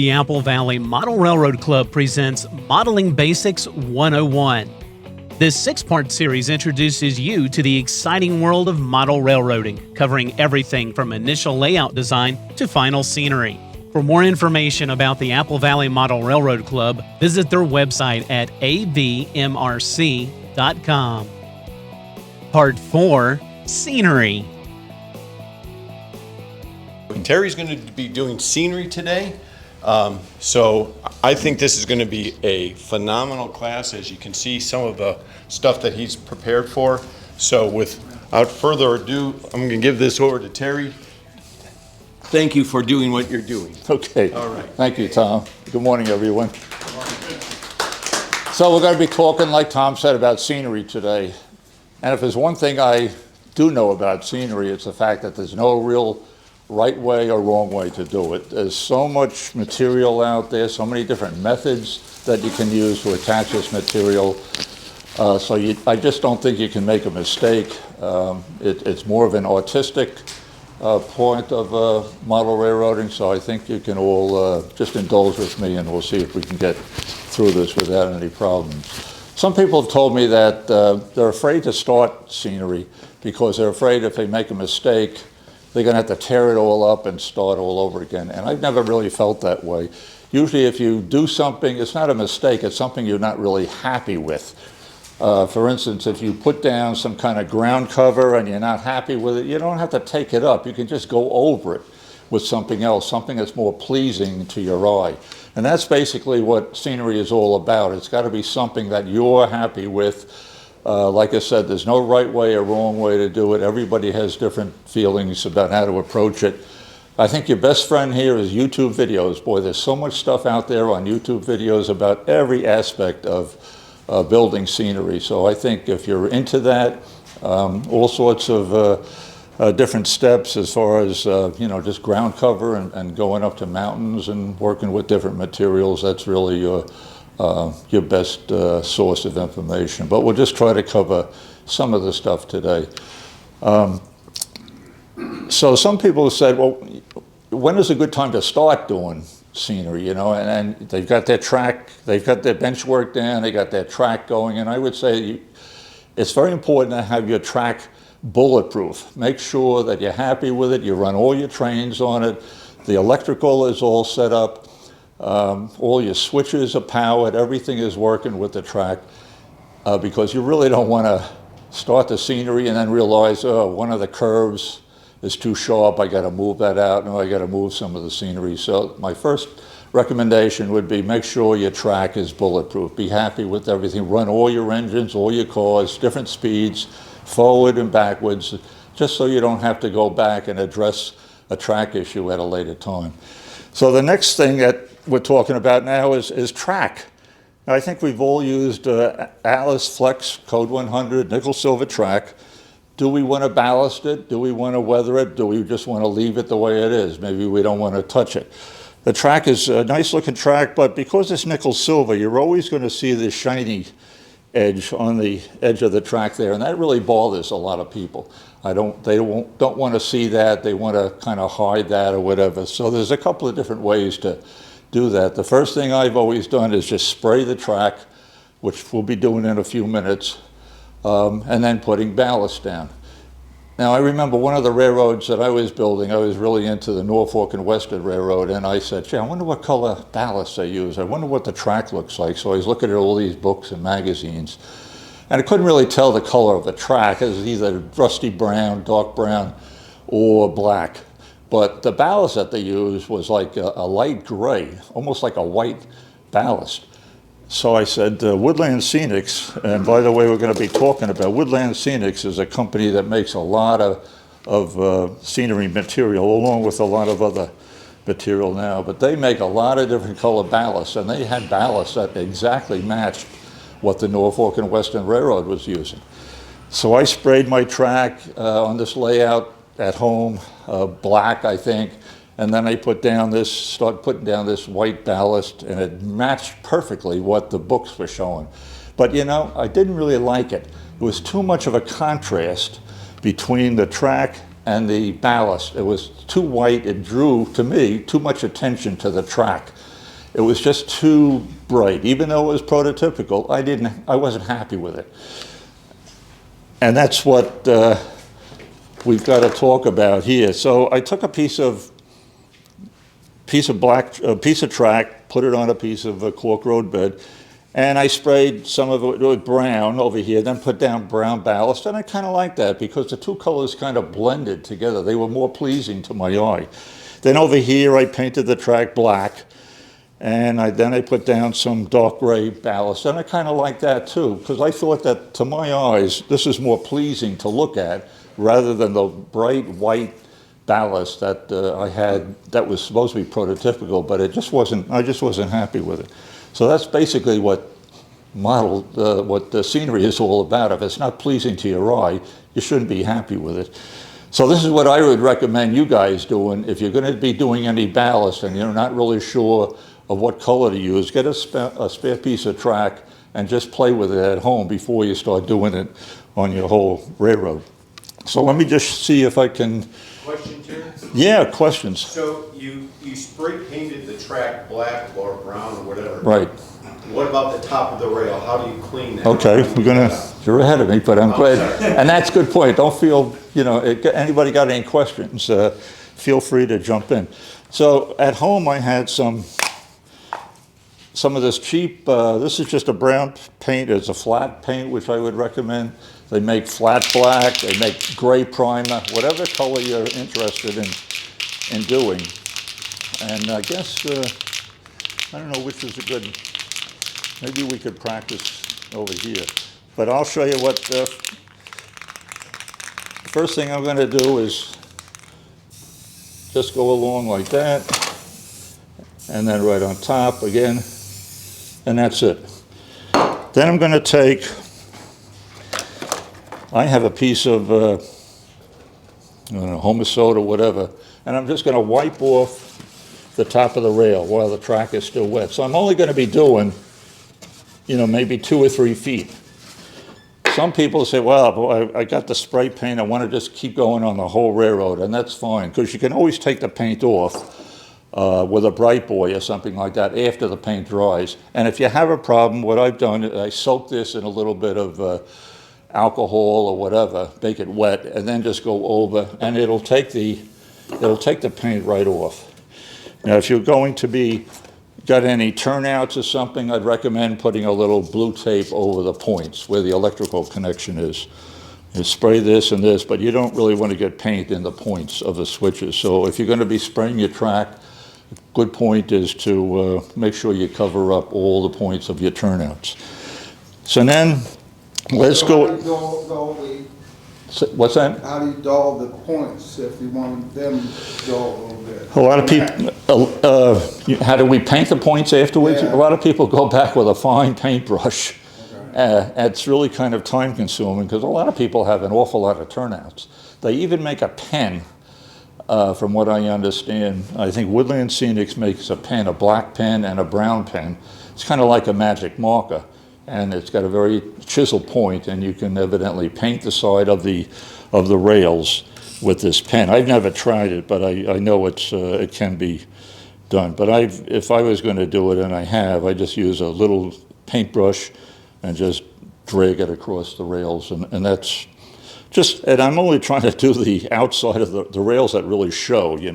The Apple Valley Model Railroad Club presents Modeling Basics 101. This six-part series introduces you to the exciting world of model railroading, covering everything from initial layout design to final scenery. For more information about the Apple Valley Model Railroad Club, visit their website at avmrc.com. Part 4, Scenery. Terry's going to be doing scenery today, so I think this is going to be a phenomenal class. As you can see, some of the stuff that he's prepared for. So without further ado, I'm going to give this over to Terry. Thank you for doing what you're doing. Okay. All right. Thank you, Tom. Good morning, everyone. So we're going to be talking, like Tom said, about scenery today. And if there's one thing I do know about scenery, it's the fact that there's no real right way or wrong way to do it. There's so much material out there, so many different methods that you can use to attach this material. I just don't think you can make a mistake. It's more of an artistic point of model railroading, so I think you can all just indulge with me and we'll see if we can get through this without any problems. Some people have told me that they're afraid to start scenery because they're afraid if they make a mistake, they're going to have to tear it all up and start all over again. And I've never really felt that way. Usually if you do something, it's not a mistake, it's something you're not really happy with. For instance, if you put down some kind of ground cover and you're not happy with it, you don't have to take it up. You can just go over it with something else, something that's more pleasing to your eye. And that's basically what scenery is all about. It's got to be something that you're happy with. Like I said, there's no right way or wrong way to do it. Everybody has different feelings about how to approach it. I think your best friend here is YouTube videos. Boy, there's so much stuff out there on YouTube videos about every aspect of building scenery. So I think if you're into that, all sorts of different steps as far as just ground cover and going up to mountains and working with different materials, that's really your best source of information. But we'll just try to cover some of the stuff today. So some people have said, well, when is a good time to start doing scenery, and they've got their track, they've got their bench work down, they got their track going, and I would say it's very important to have your track bulletproof. Make sure that you're happy with it, you run all your trains on it, the electrical is all set up, all your switches are powered, everything is working with the track, because you really don't want to start the scenery and then realize, oh, one of the curves is too sharp, I got to move that out, and I got to move some of the scenery. So my first recommendation would be make sure your track is bulletproof. Be happy with everything. Run all your engines, all your cars, different speeds, forward and backwards, just so you don't have to go back and address a track issue at a later time. So the next thing that we're talking about now is track. I think we've all used Alice Flex Code 100 nickel silver track. Do we want to ballast it? Do we want to weather it? Do we just want to leave it the way it is? Maybe we don't want to touch it. The track is a nice looking track, but because it's nickel silver, you're always going to see this shiny edge on the edge of the track there, and that really bothers a lot of people. They don't want to see that. They want to kind of hide that or whatever. So there's a couple of different ways to do that. The first thing I've always done is just spray the track, which we'll be doing in a few minutes, and then putting ballast down. Now I remember one of the railroads that I was building, I was really into the Norfolk and Western Railroad, and I said, gee, I wonder what color ballast they use. I wonder what the track looks like. So I was looking at all these books and magazines, and I couldn't really tell the color of the track. It was either rusty brown, dark brown, or black. But the ballast that they used was like a light gray, almost like a white ballast. So I said, Woodland Scenics, and by the way, we're going to be talking about Woodland Scenics is a company that makes a lot of scenery material, along with a lot of other material now. But they make a lot of different color ballasts, and they had ballasts that exactly matched what the Norfolk and Western Railroad was using. So I sprayed my track on this layout at home, black, I think. And then I started putting down this white ballast, and it matched perfectly what the books were showing. But I didn't really like it. It was too much of a contrast between the track and the ballast. It was too white. It drew, to me, too much attention to the track. It was just too bright. Even though it was prototypical, I wasn't happy with it. And that's what we've got to talk about here. So I took a piece of track, put it on a piece of cork road bed, and I sprayed some of it with brown over here, then put down brown ballast, and I kind of like that because the two colors kind of blended together. They were more pleasing to my eye. Then over here, I painted the track black, and then I put down some dark gray ballast, and I kind of like that too, because I thought that to my eyes, this is more pleasing to look at rather than the bright white ballast that I had that was supposed to be prototypical, but I just wasn't happy with it. So that's basically what what the scenery is all about. If it's not pleasing to your eye, you shouldn't be happy with it. So this is what I would recommend you guys doing. If you're going to be doing any ballast and you're not really sure of what color to use, get a spare piece of track and just play with it at home before you start doing it on your whole railroad. So let me just see if I can... Question, Terry? Yeah, questions. So you spray painted the track black or brown or whatever. Right. What about the top of the rail? How do you clean that? Okay, you're ahead of me, but I'm glad. sorry. And that's a good point. Don't feel, anybody got any questions, feel free to jump in. So at home I had some of this cheap, this is just a brown paint. It's a flat paint, which I would recommend. They make flat black, they make gray primer, whatever color you're interested in doing. And I guess, I don't know which is a good, maybe we could practice over here. But I'll show you what, the first thing I'm gonna do is just go along like that, and then right on top again, and that's it. Then I'm gonna take, I have a piece of, I don't know, Homosote or whatever, and I'm just gonna wipe off the top of the rail while the track is still wet. So I'm only gonna be doing, maybe 2 or 3 feet. Some people say, well, boy, I got the spray paint, I wanna just keep going on the whole railroad, and that's fine, because you can always take the paint off with a bright boy or something like that after the paint dries. And if you have a problem, what I've done is I soak this in a little bit of alcohol or whatever, make it wet, and then just go over, and it'll take the paint right off. Now, if you're going to be got any turnouts or something, I'd recommend putting a little blue tape over the points where the electrical connection is. You spray this and this, but you don't really want to get paint in the points of the switches. So if you're going to be spraying your track, a good point is to make sure you cover up all the points of your turnouts. So then, let's go. How do you dull What's that? how do you dull the points if you want them dull a little bit? A lot of people, how do we paint the points afterwards? Yeah. A lot of people go back with a fine paintbrush. It's really kind of time consuming because a lot of people have an awful lot of turnouts. They even make a pen, from what I understand. I think Woodland Scenics makes a pen, a black pen and a brown pen. It's kind of like a magic marker. And it's got a very chisel point, and you can evidently paint the side of the rails with this pen. I've never tried it, but I know it can be done. But if I was going to do it, and I have, I just use a little paintbrush and just drag it across the rails, and that's just. And I'm only trying to do the outside of the rails that really show. You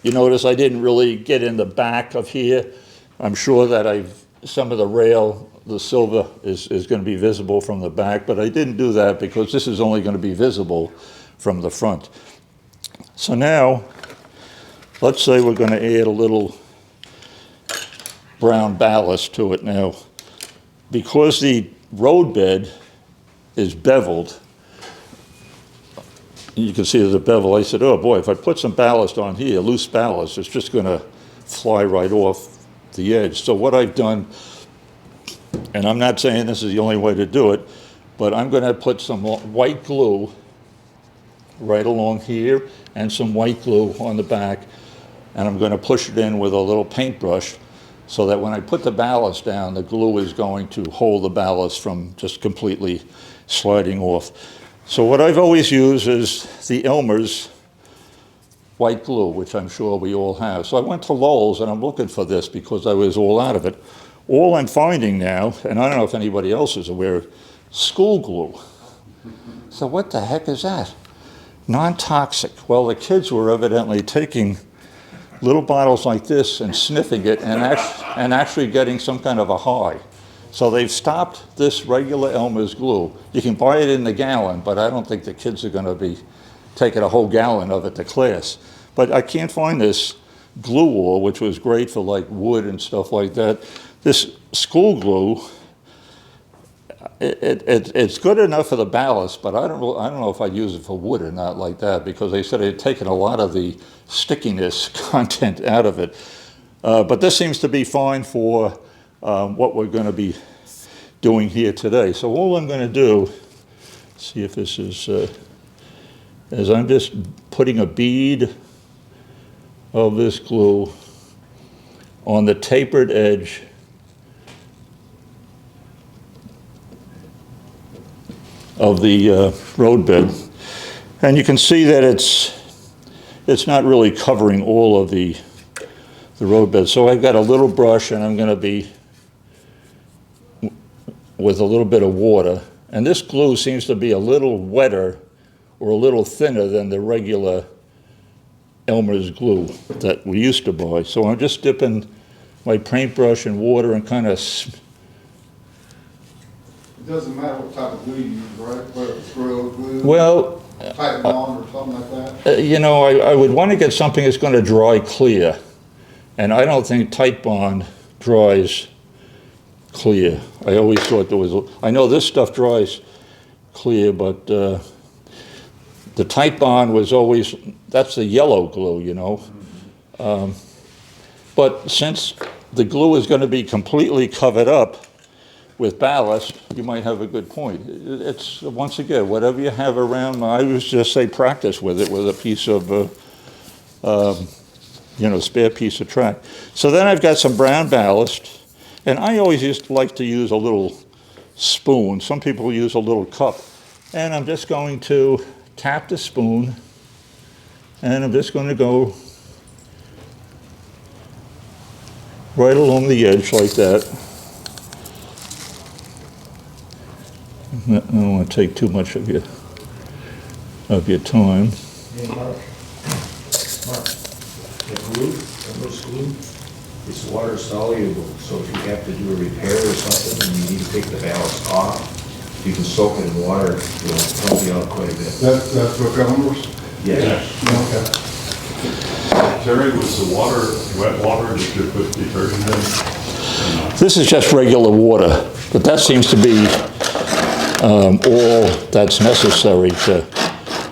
notice I didn't really get in the back of here. I'm sure that some of the rail. The silver is going to be visible from the back, but I didn't do that because this is only going to be visible from the front. So now, let's say we're going to add a little brown ballast to it now. Because the road bed is beveled, you can see there's a bevel. I said, oh boy, if I put some ballast on here, loose ballast, it's just going to fly right off the edge. So what I've done, and I'm not saying this is the only way to do it, but I'm going to put some white glue right along here and some white glue on the back, and I'm going to push it in with a little paintbrush so that when I put the ballast down, the glue is going to hold the ballast from just completely sliding off. So what I've always used is the Elmer's white glue, which I'm sure we all have. So I went to Lowe's and I'm looking for this because I was all out of it. All I'm finding now, and I don't know if anybody else is aware, school glue. So what the heck is that? Non-toxic. Well, the kids were evidently taking little bottles like this and sniffing it and actually getting some kind of a high. So they've stopped this regular Elmer's glue. You can buy it in the gallon, but I don't think the kids are going to be taking a whole gallon of it to class. But I can't find this glue wall, which was great for like wood and stuff like that. This school glue, it's good enough for the ballast, but I don't know if I'd use it for wood or not like that, because they said it had taken a lot of the stickiness content out of it. But this seems to be fine for what we're going to be doing here today. So all I'm going to do, see if this is I'm just putting a bead of this glue on the tapered edge of the roadbed. And you can see that it's not really covering all of the roadbed. So I've got a little brush and I'm going to be with a little bit of water. And this glue seems to be a little wetter or a little thinner than the regular Elmer's glue that we used to buy. So I'm just dipping my paintbrush in water and kind of... It doesn't matter what type of glue you use, right? Whether it's Gorilla Glue, Well, Tight Bond, or something like that. you know, I would want to get something that's going to dry clear. And I don't think Tight Bond dries clear. I always thought there was... I know this stuff dries clear, but the Tight Bond was always... That's the yellow glue, you know. But since the glue is going to be completely covered up with ballast, you might have a good point. It's, once again, whatever you have around, I would just say practice with it, with a piece of, you know, spare piece of track. So then I've got some brown ballast, and I always used to like to use a little spoon. Some people use a little cup. And I'm just going to tap the spoon, and I'm just going to go right along the edge like that. I don't want to take too much of your time. Hey, Mark, the glue, Elmer's glue, is water soluble, so if you have to do a repair or something and you need to take the ballast off, you can soak it in water, it'll help you out quite a bit. That's what Elmer's? Yes. Okay. Terry, was the water wet water that you put detergent in? This is just regular water, but that seems to be all that's necessary to,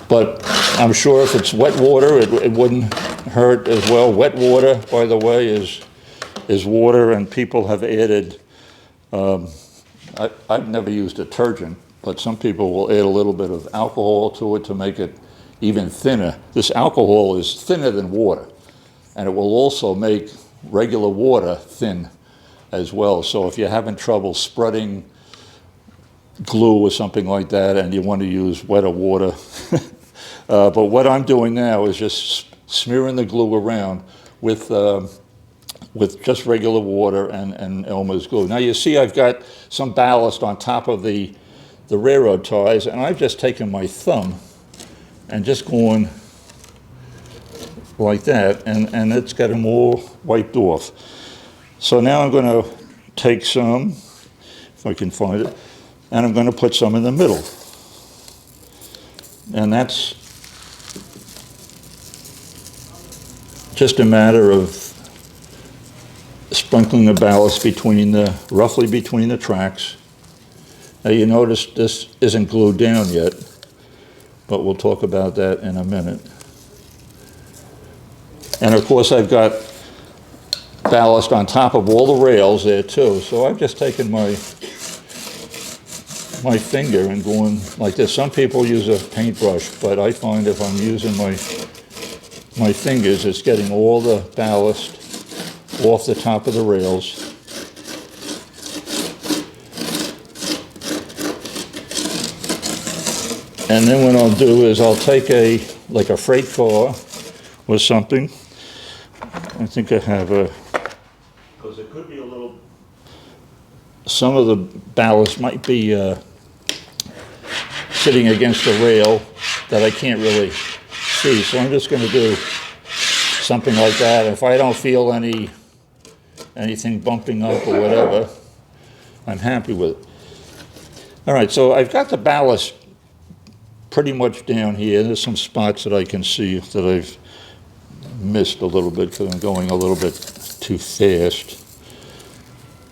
but I'm sure if it's wet water, it wouldn't hurt as well. Wet water, by the way, is water, and people have added, I've never used detergent, but some people will add a little bit of alcohol to it to make it even thinner. This alcohol is thinner than water, and it will also make regular water thin as well. So if you're having trouble spreading glue or something like that and you want to use wetter water, but what I'm doing now is just smearing the glue around with just regular water and Elmer's glue. Now you see I've got some ballast on top of the railroad ties, and I've just taken my thumb and just going like that, and it's got them all wiped off. So now I'm going to take some, if I can find it, and I'm going to put some in the middle. And that's just a matter of sprinkling the ballast roughly between the tracks. Now you notice this isn't glued down yet, but we'll talk about that in a minute. And of course I've got ballast on top of all the rails there too. So I've just taken my finger and going like this. Some people use a paintbrush, but I find if I'm using my fingers, it's getting all the ballast off the top of the rails. And then what I'll do is I'll take like a freight car was something. I think I have a, because it could be a little, some of the ballast might be sitting against a rail that I can't really see. So I'm just going to do something like that. If I don't feel anything bumping up or whatever, I'm happy with it. All right, so I've got the ballast pretty much down here. There's some spots that I can see that I've missed a little bit because I'm going a little bit too fast.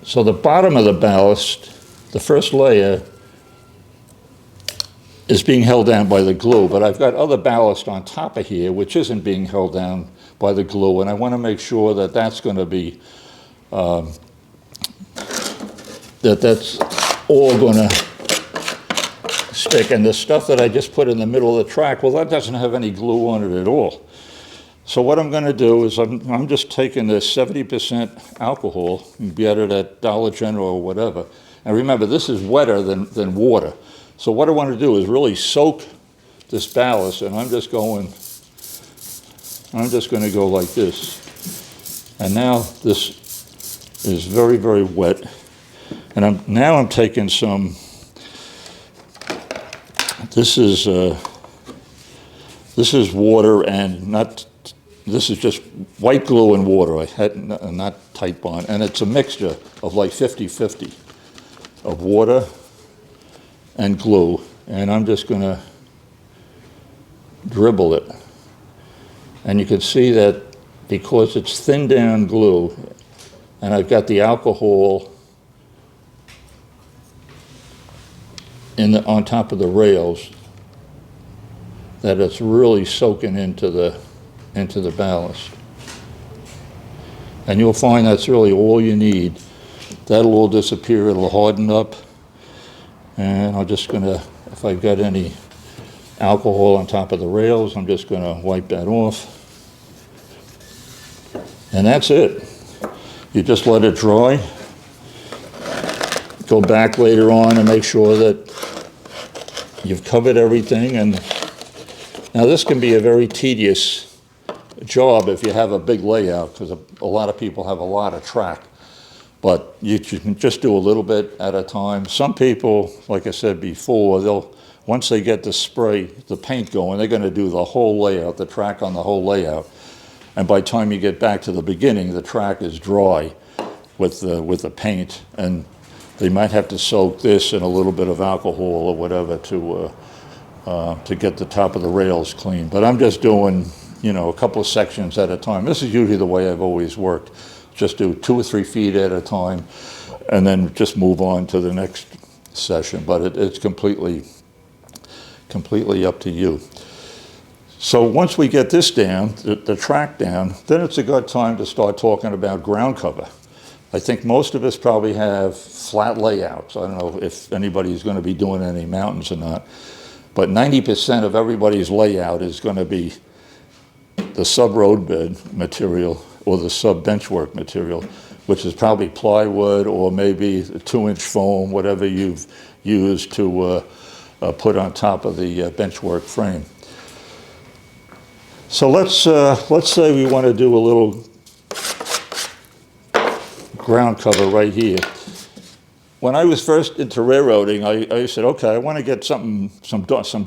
So the bottom of the ballast, the first layer, is being held down by the glue, but I've got other ballast on top of here which isn't being held down by the glue, and I want to make sure that that's going to be, that's all going to stick. And the stuff that I just put in the middle of the track, well, that doesn't have any glue on it at all. So what I'm going to do is I'm just taking this 70% alcohol, you can get it at Dollar General or whatever, and remember, this is wetter than water. So what I want to do is really soak this ballast, and I'm just going to go like this. And now this is very, very wet. And I'm taking some, this is water and this is just white glue and water. I had not Tite Bond, and it's a mixture of like 50-50 of water and glue, and I'm just going to dribble it. And you can see that because it's thinned down glue, and I've got the alcohol on top of the rails, that it's really soaking into the ballast. And you'll find that's really all you need. That'll all disappear, it'll harden up. And I'm just gonna, if I've got any alcohol on top of the rails, I'm just gonna wipe that off. And that's it. You just let it dry. Go back later on and make sure that you've covered everything. And now this can be a very tedious job if you have a big layout, because a lot of people have a lot of track. But you can just do a little bit at a time. Some people, like I said before, once they get the paint going, they're going to do the whole layout, the track on the whole layout. And by the time you get back to the beginning, the track is dry with the paint, and they might have to soak this in a little bit of alcohol or whatever to get the top of the rails clean. But I'm just doing, a couple of sections at a time. This is usually the way I've always worked. Just do 2 or 3 feet at a time, and then just move on to the next session. But it's completely up to you. So once we get this down, the track down, then it's a good time to start talking about ground cover. I think most of us probably have flat layouts. I don't know if anybody's going to be doing any mountains or not, but 90% of everybody's layout is going to be the sub-road bed material or the sub-benchwork material, which is probably plywood or maybe a 2-inch foam, whatever you've used to put on top of the benchwork frame. So let's say we want to do a little ground cover right here. When I was first into railroading, I said, okay, I want to get some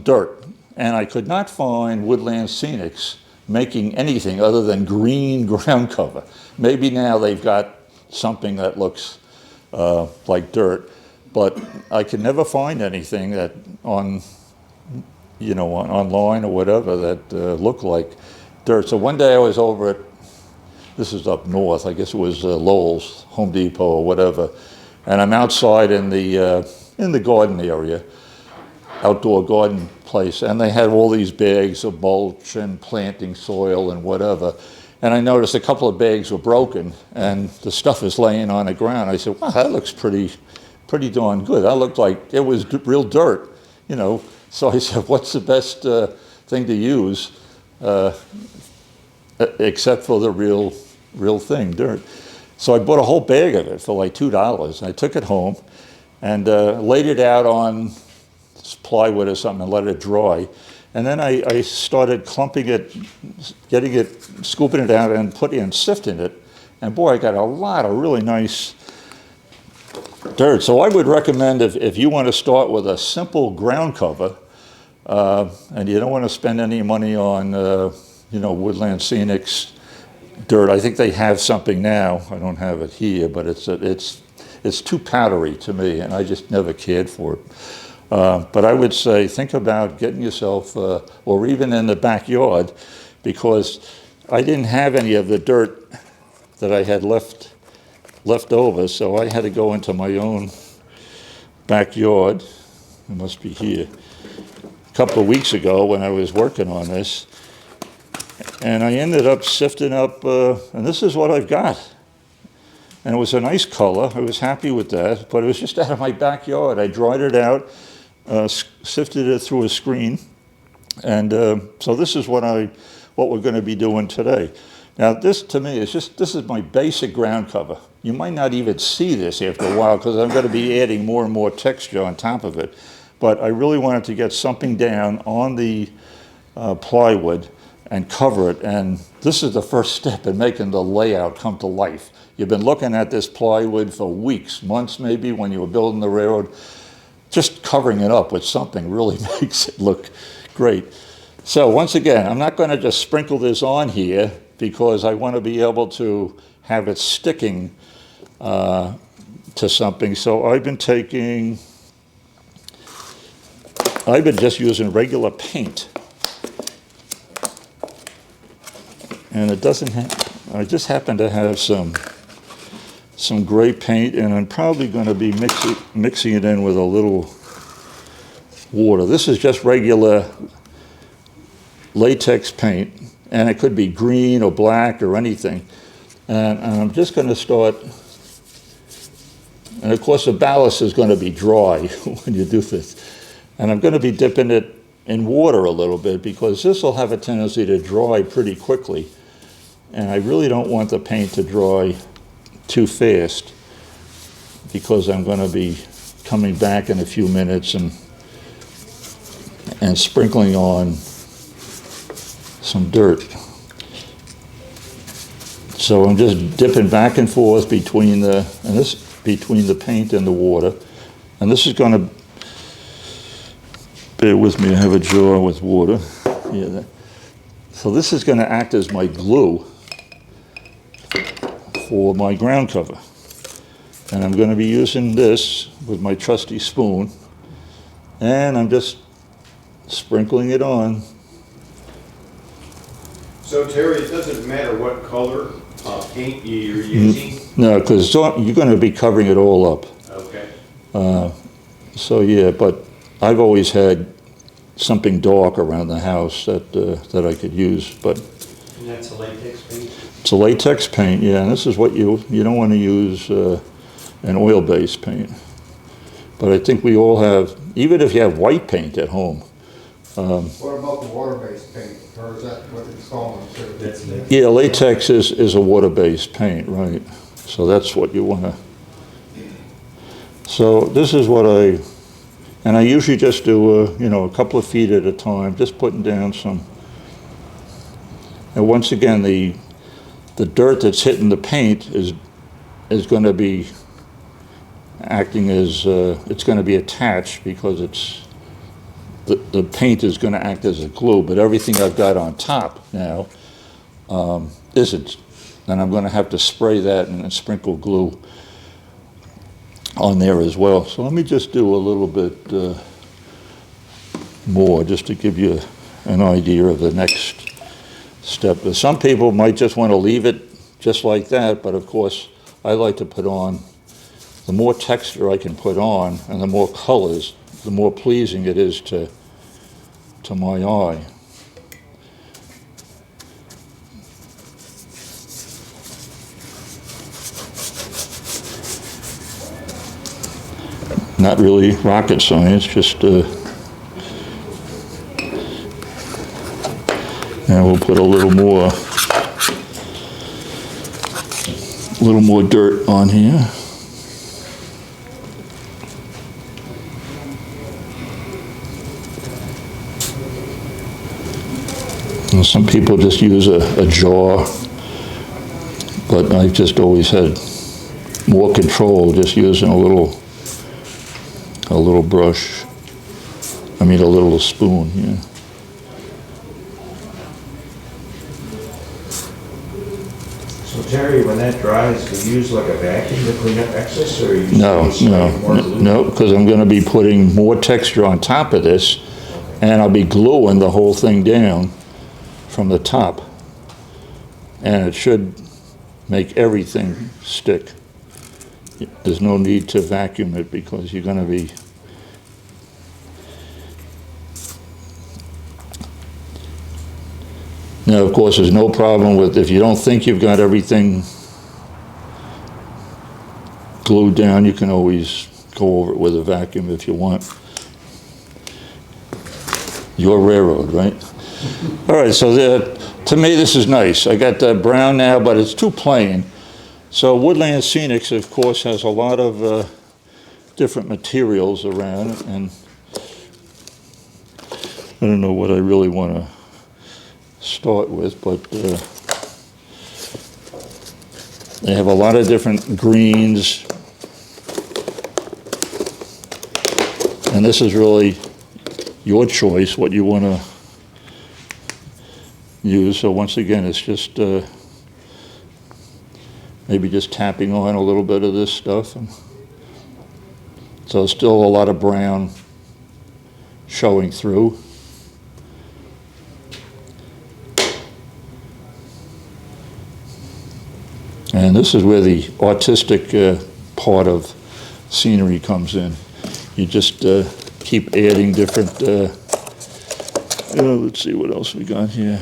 dirt, and I could not find Woodland Scenics making anything other than green ground cover. Maybe now they've got something that looks like dirt, but I could never find anything that online or whatever that looked like dirt. So one day I was over at, this is up north, I guess it was Lowell's, Home Depot or whatever, and I'm outside in the garden area, outdoor garden place, and they had all these bags of mulch and planting soil and whatever. And I noticed a couple of bags were broken, and the stuff is laying on the ground. I said, wow, that looks pretty darn good. That looked like it was real dirt, So I said, what's the best thing to use except for the real thing, dirt? So I bought a whole bag of it for like $2. I took it home and laid it out on plywood or something and let it dry. And then I started clumping it, getting it, scooping it out and putting and sifting it. And boy, I got a lot of really nice dirt. So I would recommend if you want to start with a simple ground cover, and you don't want to spend any money on, Woodland Scenics dirt. I think they have something now. I don't have it here, but it's too powdery to me, and I just never cared for it. But I would say think about getting yourself, or even in the backyard, because I didn't have any of the dirt that I had left over, so I had to go into my own backyard. It must be here. A couple of weeks ago when I was working on this, and I ended up sifting up, and this is what I've got. And it was a nice color. I was happy with that, but it was just out of my backyard. I dried it out, sifted it through a screen, and so this is what we're going to be doing today. Now, this to me is this is my basic ground cover. You might not even see this after a while because I'm going to be adding more and more texture on top of it. But I really wanted to get something down on the plywood and cover it. And this is the first step in making the layout come to life. You've been looking at this plywood for weeks, months maybe, when you were building the railroad. Just covering it up with something really makes it look great. So once again, I'm not going to just sprinkle this on here because I want to be able to have it sticking to something. So I've been just using regular paint. And it doesn't have, I just happen to have some gray paint, and I'm probably going to be mixing it in with a little water. This is just regular latex paint, and it could be green or black or anything. And I'm just going to start, and of course the ballast is going to be dry when you do this. And I'm going to be dipping it in water a little bit because this will have a tendency to dry pretty quickly. And I really don't want the paint to dry too fast because I'm going to be coming back in a few minutes and sprinkling on some dirt. So I'm just dipping back and forth between the paint and the water. And this is going to, bear with me, I have a jar with water. Yeah. So this is going to act as my glue for my ground cover. And I'm going to be using this with my trusty spoon. And I'm just sprinkling it on. So Terry, it doesn't matter what color paint you're using? No, because you're going to be covering it all up. Okay. So yeah, but I've always had something dark around the house that I could use. But And that's a latex paint? it's a latex paint, yeah, and this is what you don't want to use an oil-based paint. But I think we all have, even if you have white paint at home. What about the water-based paint, or is that what it's called? That's latex. Yeah, latex is a water-based paint, right? So that's what you want to. So this is what and I usually just do a couple of feet at a time, just putting down some. And once again, the dirt that's hitting the paint is going to be acting as it's going to be attached because it's the paint is going to act as a glue, but everything I've got on top now isn't. And I'm going to have to spray that and sprinkle glue on there as well. So let me just do a little bit more just to give you an idea of the next step. Some people might just want to leave it just like that, but of course I like to put on, the more texture I can put on and the more colors, the more pleasing it is to my eye. Not really rocket science, just now we'll put a little more dirt on here. . 'Cause And some people just use a jar, but I've just always had more control just using a little brush. I mean, a little spoon, yeah. So Terry, when that dries, do you use like a vacuum to clean up excess, or you No, use like more no, glue? no, because I'm gonna be putting more texture on top of this, and I'll be gluing the whole thing down from the top. And it should make everything stick. There's no need to vacuum it because you're gonna be. Now, of course, there's no problem with, if you don't think you've got everything glued down, you can always go over it with a vacuum if you want. Your railroad, right? All right, so to me, this is nice. I got the brown now, but it's too plain. So Woodland Scenics, of course, has a lot of different materials around it, and I don't know what I really want to start with, but they have a lot of different greens, and this is really your choice what you want to use. So once again, it's just maybe just tapping on a little bit of this stuff, and so still a lot of brown showing through. And this is where the artistic part of scenery comes in. You just keep adding different, let's see what else we got here.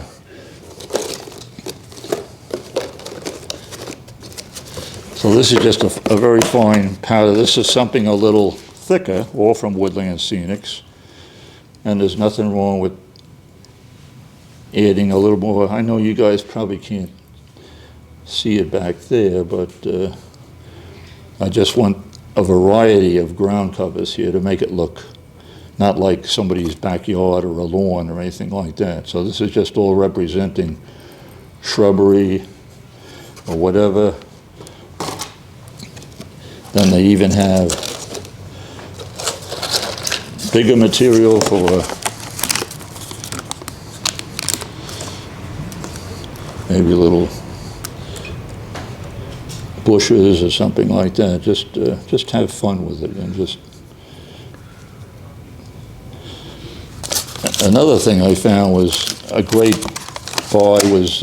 So this is just a very fine powder. This is something a little thicker, all from Woodland Scenics. And there's nothing wrong with adding a little more. I know you guys probably can't see it back there, but I just want a variety of ground covers here to make it look not like somebody's backyard or a lawn or anything like that. So this is just all representing shrubbery or whatever. Then they even have bigger material for maybe little bushes or something like that. Just have fun with it, and just. Another thing I found was a great buy was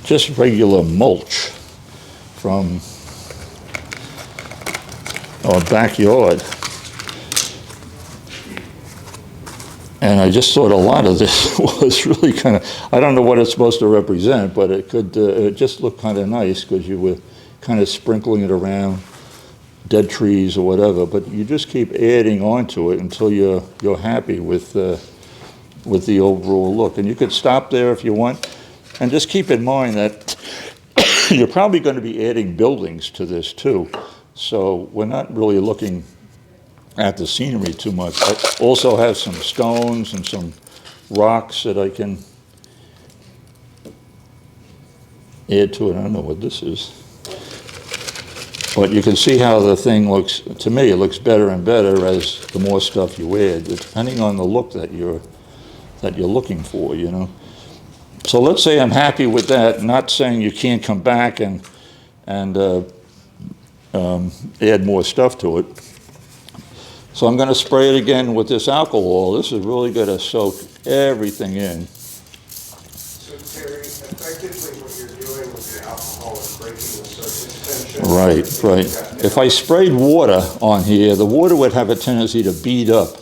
just regular mulch from our backyard. And I just thought a lot of this was really kind of, I don't know what it's supposed to represent, but it could, it just looked kind of nice because you were kind of sprinkling it around dead trees or whatever, but you just keep adding onto it until you're happy with the overall look. And you could stop there if you want, and just keep in mind that you're probably going to be adding buildings to this too. So we're not really looking at the scenery too much. I also have some stones and some rocks that I can add to it. I don't know what this is. But you can see how the thing looks. To me, it looks better and better as the more stuff you add, depending on the look that you're looking for, you know. So let's say I'm happy with that, not saying you can't come back and add more stuff to it. So I'm going to spray it again with this alcohol. This is really going to soak everything in. So Terry, effectively what you're doing with the alcohol is breaking the surface tension. Right. If I sprayed water on here, the water would have a tendency to bead up,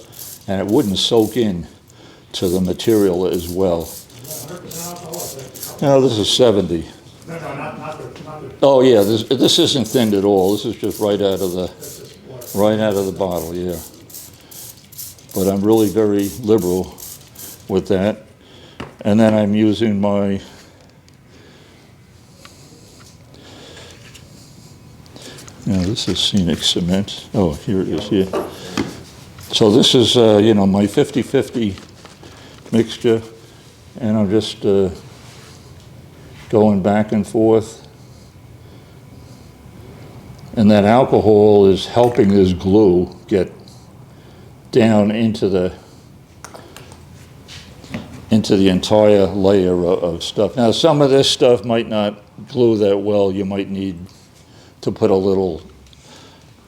and it wouldn't soak in to the material as well. 100% alcohol? No, this is 70. No, not the. Oh yeah, this isn't thinned at all. This is just right out of the bottle, yeah. But I'm really very liberal with that. And then I'm using my this is Scenic Cement. Oh, here it is, yeah. So this is, my 50-50 mixture. and I'm just going back and forth. And that alcohol is helping this glue get down into the entire layer of stuff. Now, some of this stuff might not glue that well. You might need to put a little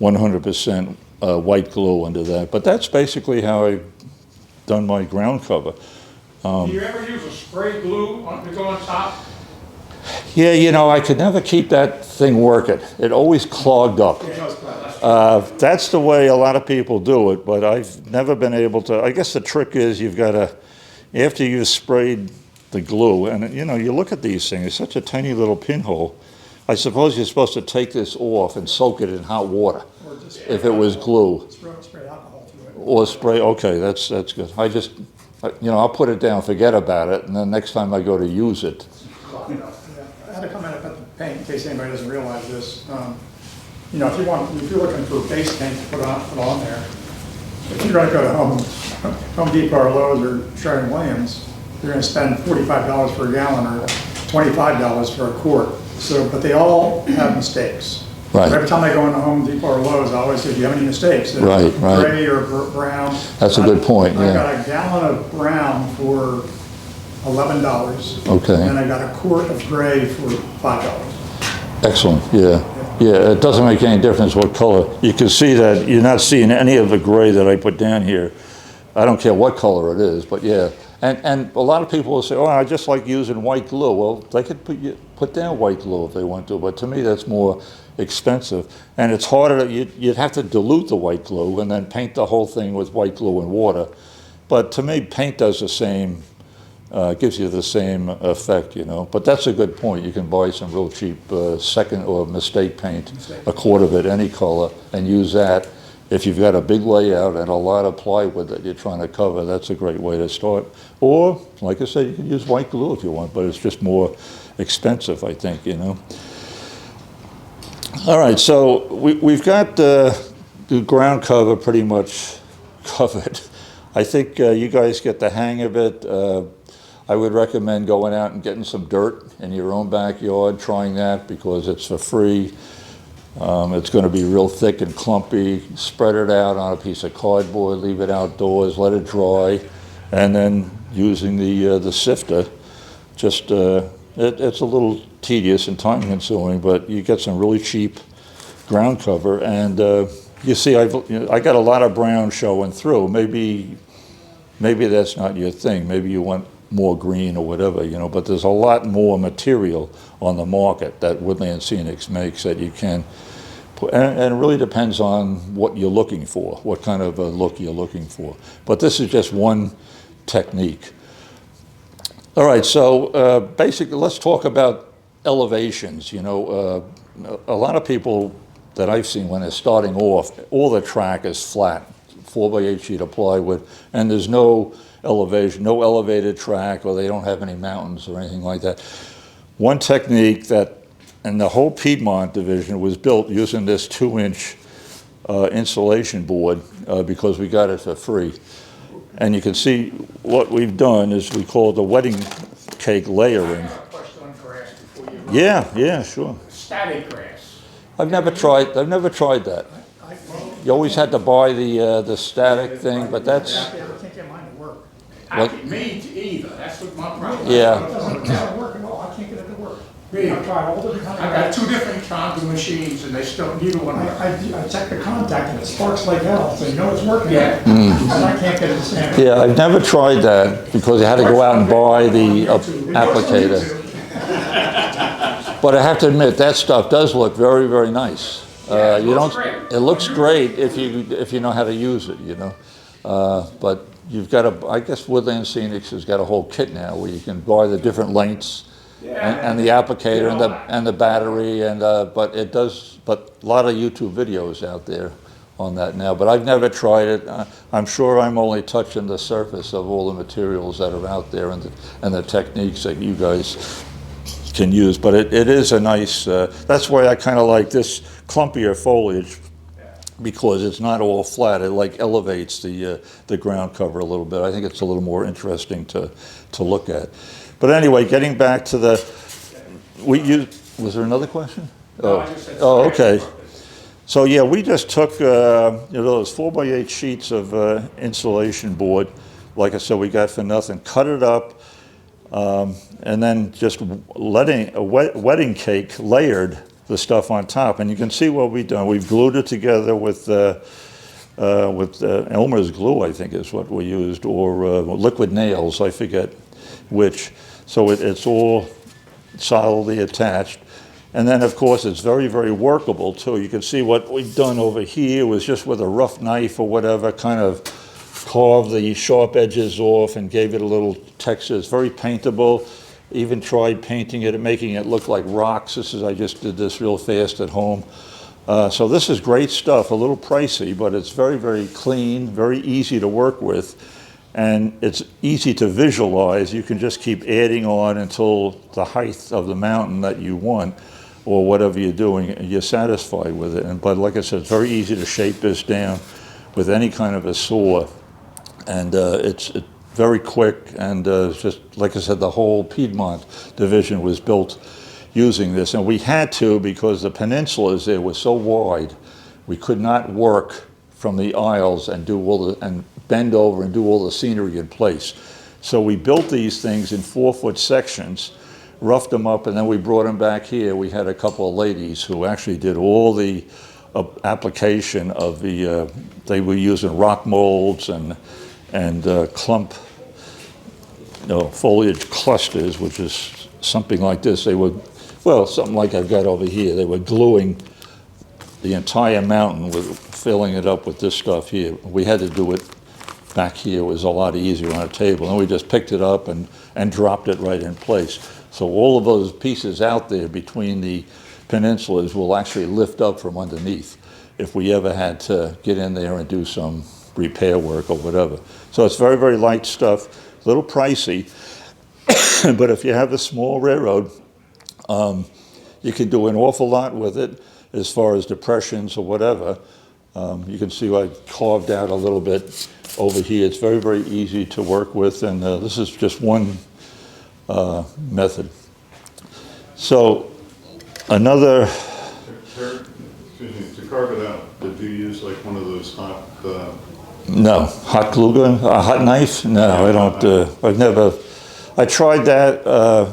100% white glue under that. But that's basically how I've done my ground cover. Do you ever use a spray glue to go on top? Yeah, you know, I could never keep that thing working. It always clogged up. That's the way a lot of people do it, but I've never been able to. I guess the trick is you've got to, after you've sprayed the glue, and you know, you look at these things, it's such a tiny little pinhole. I suppose you're supposed to take this off and soak it in hot water if it was glue. Spray alcohol through it. Or spray, okay, that's good. I just, you know, I'll put it down, forget about it, and then next time I go to use it. Yeah, I had to comment about the paint in case anybody doesn't realize this. You know, if you're looking for base paint to put on there, if you're gonna go to Home Depot or Lowe's or Sherwin-Williams, you're gonna spend $45 per gallon or $25 for a quart. So, but they all have mistakes. Right. Every time I go into Home Depot or Lowe's, I always say, do you have any mistakes? Right. Gray or brown. That's a good point, I yeah. got a gallon of brown for $11. Okay. And I got a quart of gray for $5. Excellent, yeah. Yeah, it doesn't make any difference what color. You can see that you're not seeing any of the gray that I put down here. I don't care what color it is, but yeah. And a lot of people will say, oh, I just like using white glue. Well, they could put down white glue if they want to, but to me that's more expensive. And it's harder, you'd have to dilute the white glue and then paint the whole thing with white glue and water. But to me, paint does the same, gives you the same effect, you know. But that's a good point. You can buy some real cheap second or mistake paint, a quart of it, any color, and use that. If you've got a big layout and a lot of plywood that you're trying to cover, that's a great way to start. Or, like I said, you can use white glue if you want, but it's just more expensive, I think, you know. All right, so we've got the ground cover pretty much covered. I think you guys get the hang of it. I would recommend going out and getting some dirt in your own backyard, trying that because it's for free. It's going to be real thick and clumpy. Spread it out on a piece of cardboard, leave it outdoors, let it dry, and then using the sifter. Just it's a little tedious and time consuming, but you get some really cheap ground cover. And you see, I got a lot of brown showing through. Maybe that's not your thing. Maybe you want more green or whatever, you know, but there's a lot more material on the market that Woodland Scenics makes that you can put, and it really depends on what you're looking for, what kind of a look you're looking for. But this is just one technique. All right, so basically let's talk about elevations. You know, a lot of people that I've seen when they're starting off, all the track is flat, 4x8 sheet of plywood, and there's no elevation, no elevated track, or they don't have any mountains or anything like that. One technique that, and the whole Piedmont division was built using this 2-inch insulation board because we got it for free. And you can see what we've done is we call it the wedding cake layering. I have a question on grass before you. Yeah, sure. Static grass. I've never tried that. You always had to buy the static thing, but that's, I can't get mine to work. Me either, that's what my problem is. yeah. It doesn't work at all. I can't get it to work. Me. I've tried all different kinds of. I got 2 different kinds of machines and they still, neither one of them. I check the contact and it sparks like hell, so you know it's working. Yeah. And I can't get it to stand. Yeah, I've never tried that because you had to go out and buy the applicator. But I have to admit, that stuff does look very, very nice. It looks great. It looks great if you know how to use it, you know. But you've got I guess Woodland Scenics has got a whole kit now where you can buy the different lengths and the applicator and the battery but a lot of YouTube videos out there on that now. But I've never tried it. I'm sure I'm only touching the surface of all the materials that are out there and the techniques that you guys can use. But it is a nice. That's why I kind of like this clumpier foliage because it's not all flat. It like elevates the ground cover a little bit. I think it's a little more interesting to look at. But anyway, getting back to was there another question? No, I just said Oh, spray. okay. So yeah, we just took those 4x8 sheets of insulation board, like I said, we got for nothing, cut it up, and then just letting a wedding cake layered the stuff on top. And you can see what we've done. We've glued it together with Elmer's glue, I think is what we used, or liquid nails, I forget which. So it's all solidly attached. And then, of course, it's very, very workable, too. You can see what we've done over here was just with a rough knife or whatever, kind of carved the sharp edges off and gave it a little texture. It's very paintable. Even tried painting it and making it look like rocks. I just did this real fast at home. So this is great stuff, a little pricey, but it's very, very clean, very easy to work with. And it's easy to visualize. You can just keep adding on until the height of the mountain that you want, or whatever you're doing, you're satisfied with it. But like I said, it's very easy to shape this down with any kind of a saw. And it's very quick, and it's just, like I said, the whole Piedmont division was built using this. And we had to, because the peninsulas there were so wide, we could not work from the aisles and and bend over and do all the scenery in place. So we built these things in 4-foot sections, roughed them up, and then we brought them back here. We had a couple of ladies who actually did all the application of they were using rock molds and clump, foliage clusters, which is something like this. They were, something like I've got over here. They were gluing the entire mountain, filling it up with this stuff here. We had to do it back here. It was a lot easier on a table. And we just picked it up and dropped it right in place. So all of those pieces out there between the peninsulas will actually lift up from underneath if we ever had to get in there and do some repair work or whatever. So it's very, very light stuff, a little pricey, but if you have a small railroad, you can do an awful lot with it as far as depressions or whatever. You can see I carved out a little bit over here. It's very, very easy to work with, and this is just one method. So another... To carve it out, did you use like one of those hot... No, hot glue gun, a hot knife? No, I don't, I tried that,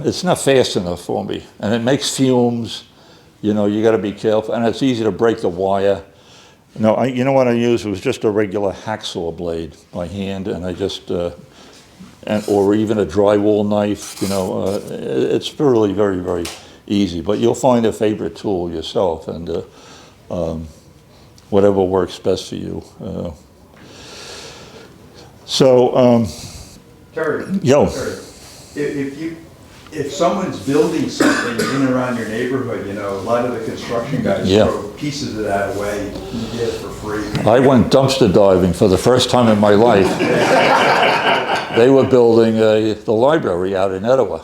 it's not fast enough for me, and it makes fumes, you gotta be careful, and it's easy to break the wire. No, you know what I used was just a regular hacksaw blade by hand, and I just, or even a drywall knife, it's really very, very easy, but you'll find a favorite tool yourself, and whatever works best for you. Terry. Yo. Terry, if someone's building something in and around your neighborhood, a lot of the construction guys throw pieces of that away. You get it for free. I went dumpster diving for the first time in my life. They were building the library out in Etowah,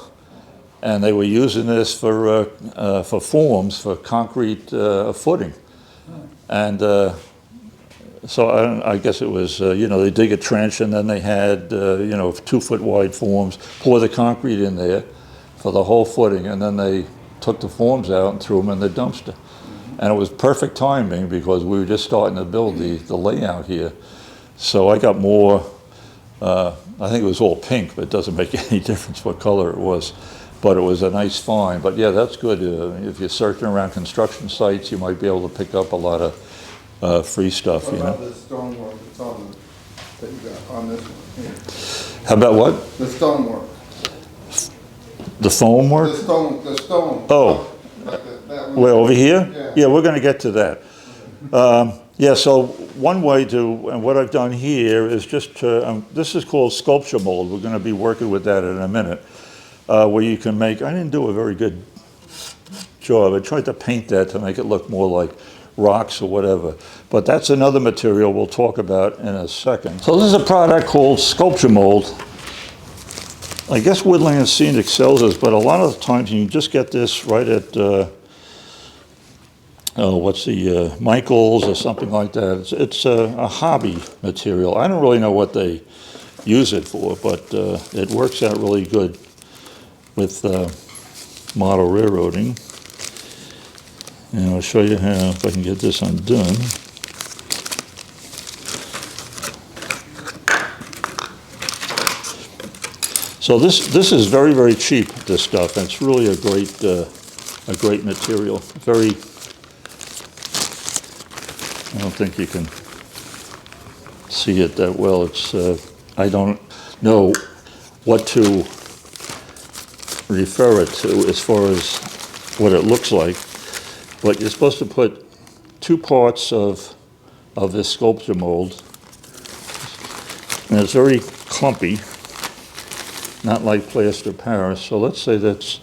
and they were using this for forms, for concrete footing. And so I guess it was, they dig a trench, and then they had, 2-foot wide forms, pour the concrete in there for the whole footing, and then they took the forms out and threw them in the dumpster. And it was perfect timing because we were just starting to build the layout here. So I got more, I think it was all pink, but it doesn't make any difference what color it was. But it was a nice find. But yeah, that's good. If you're searching around construction sites, you might be able to pick up a lot of free stuff, What about the stonework that's that you got on this one here? How about what? The stonework. The foam work? The stone. Oh. That one. Well, over here? Yeah. We're going to get to that. So one way to, and what I've done here is just to, this is called sculpture mold. We're going to be working with that in a minute, where you can make, I didn't do a very good job. I tried to paint that to make it look more like rocks or whatever. But that's another material we'll talk about in a second. So this is a product called sculpture mold. I guess Woodland and Scenic sells this, but a lot of the times you just get this right at what's the, Michaels or something like that. It's a hobby material. I don't really know what they use it for, but it works out really good with model railroading. And I'll show you how, if I can get this undone. So this is very, very cheap, this stuff, and it's really a great material. Very, I don't think you can see it that well. It's, I don't know what to refer it to as far as what it looks like, but you're supposed to put 2 parts of this sculpture mold, and it's very clumpy, not like plaster Paris. So let's say that's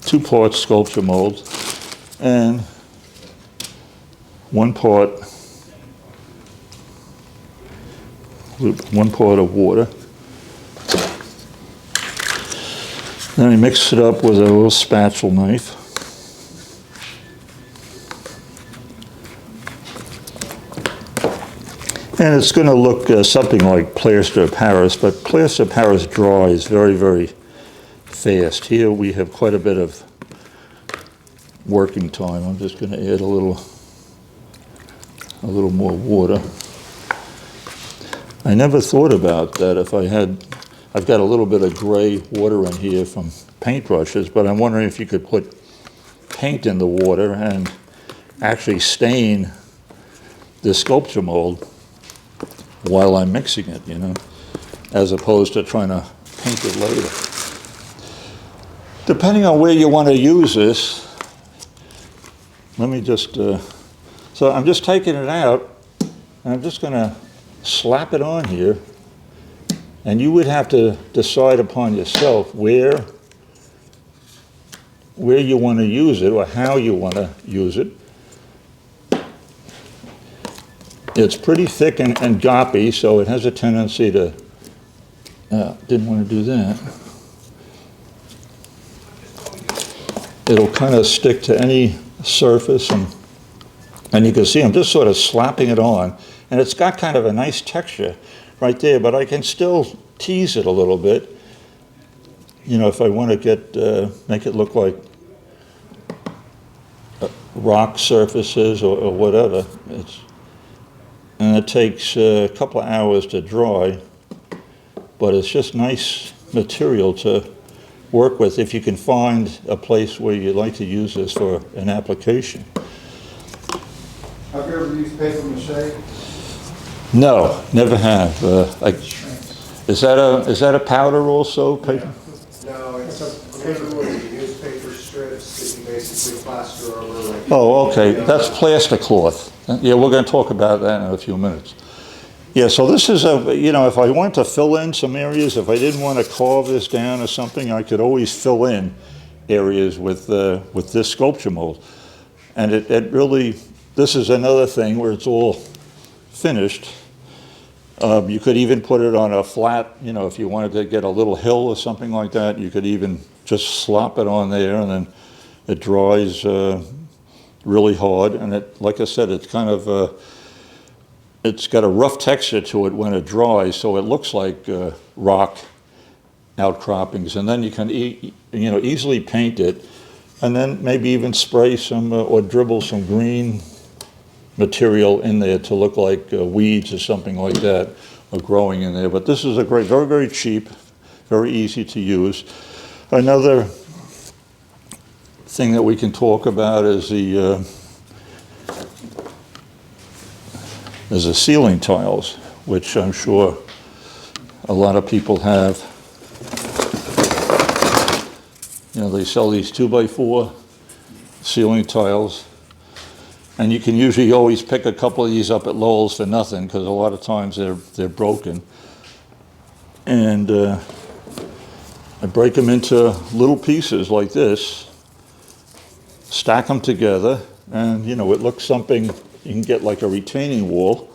2 parts sculpture mold and 1 part of water. Then we mix it up with a little spatula knife. And it's going to look something like plaster Paris, but plaster Paris dries very, very fast. Here we have quite a bit of working time. I'm just going to add a little more water. I never thought about that. If I've got a little bit of gray water in here from paintbrushes, but I'm wondering if you could put paint in the water and actually stain the sculpture mold while I'm mixing it, you know, as opposed to trying to paint it later. Depending on where you want to use this, let me just, so I'm just taking it out, and I'm just going to slap it on here, and you would have to decide upon yourself where you want to use it or how you want to use it. It's pretty thick and goppy, so it has a tendency to, didn't want to do that. It'll kind of stick to any surface, and you can see I'm just sort of slapping it on, and it's got kind of a nice texture right there, but I can still tease it a little bit, you know, if I want to make it look like rock surfaces or whatever. And it takes a couple of hours to dry, but it's just nice material to work with if you can find a place where you'd like to use this for an application. Have you ever used paper mache? No, never have. Is that a powder also? Paper? No, it's paper with newspaper strips that you basically plaster over like. Oh, okay. That's plaster cloth. Yeah, we're going to talk about that in a few minutes. Yeah, so this is you know, if I wanted to fill in some areas, if I didn't want to carve this down or something, I could always fill in areas with this sculpture mold. And it really, this is another thing where it's all finished. You could even put it on a flat, you know, if you wanted to get a little hill or something like that, you could even just slop it on there, and then it dries really hard. And it, like I said, it's kind of, it's got a rough texture to it when it dries, so it looks like rock outcroppings. And then you can easily paint it, and then maybe even spray some or dribble some green material in there to look like weeds or something like that are growing in there. But this is a great, very, very cheap, very easy to use. Another thing that we can talk about is the ceiling tiles, which I'm sure a lot of people have. You know, they sell these 2x4 ceiling tiles. And you can usually always pick a couple of these up at Lowe's for nothing, because a lot of times they're broken. And I break them into little pieces like this, stack them together, and you know, it looks something, you can get like a retaining wall,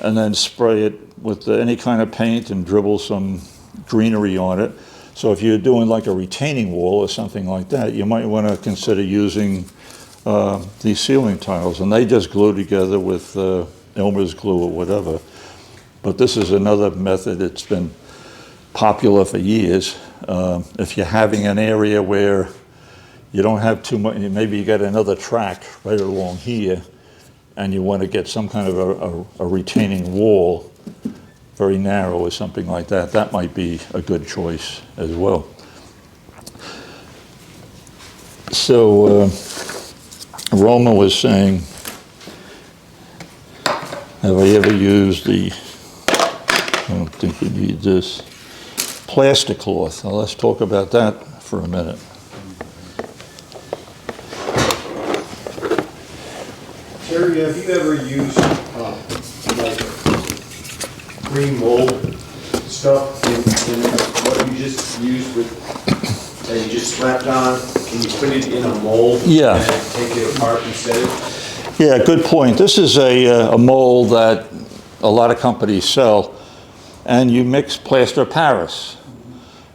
and then spray it with any kind of paint and dribble some greenery on it. So if you're doing like a retaining wall or something like that, you might want to consider using these ceiling tiles, and they just glue together with Elmer's glue or whatever. But this is another method that's been popular for years. If you're having an area where you don't have too much, maybe you got another track right along here, and you want to get some kind of a retaining wall, very narrow or something like that, that might be a good choice as well. So Roma was saying, have I ever used I don't think you need this, plaster cloth. Now let's talk about that for a minute. Terry, have you ever used like green mold stuff in what you just used with, that you just slapped on? Can you put it in a mold? Yeah. And then take it apart and set it? Yeah, good point. This is a mold that a lot of companies sell, and you mix plaster of Paris,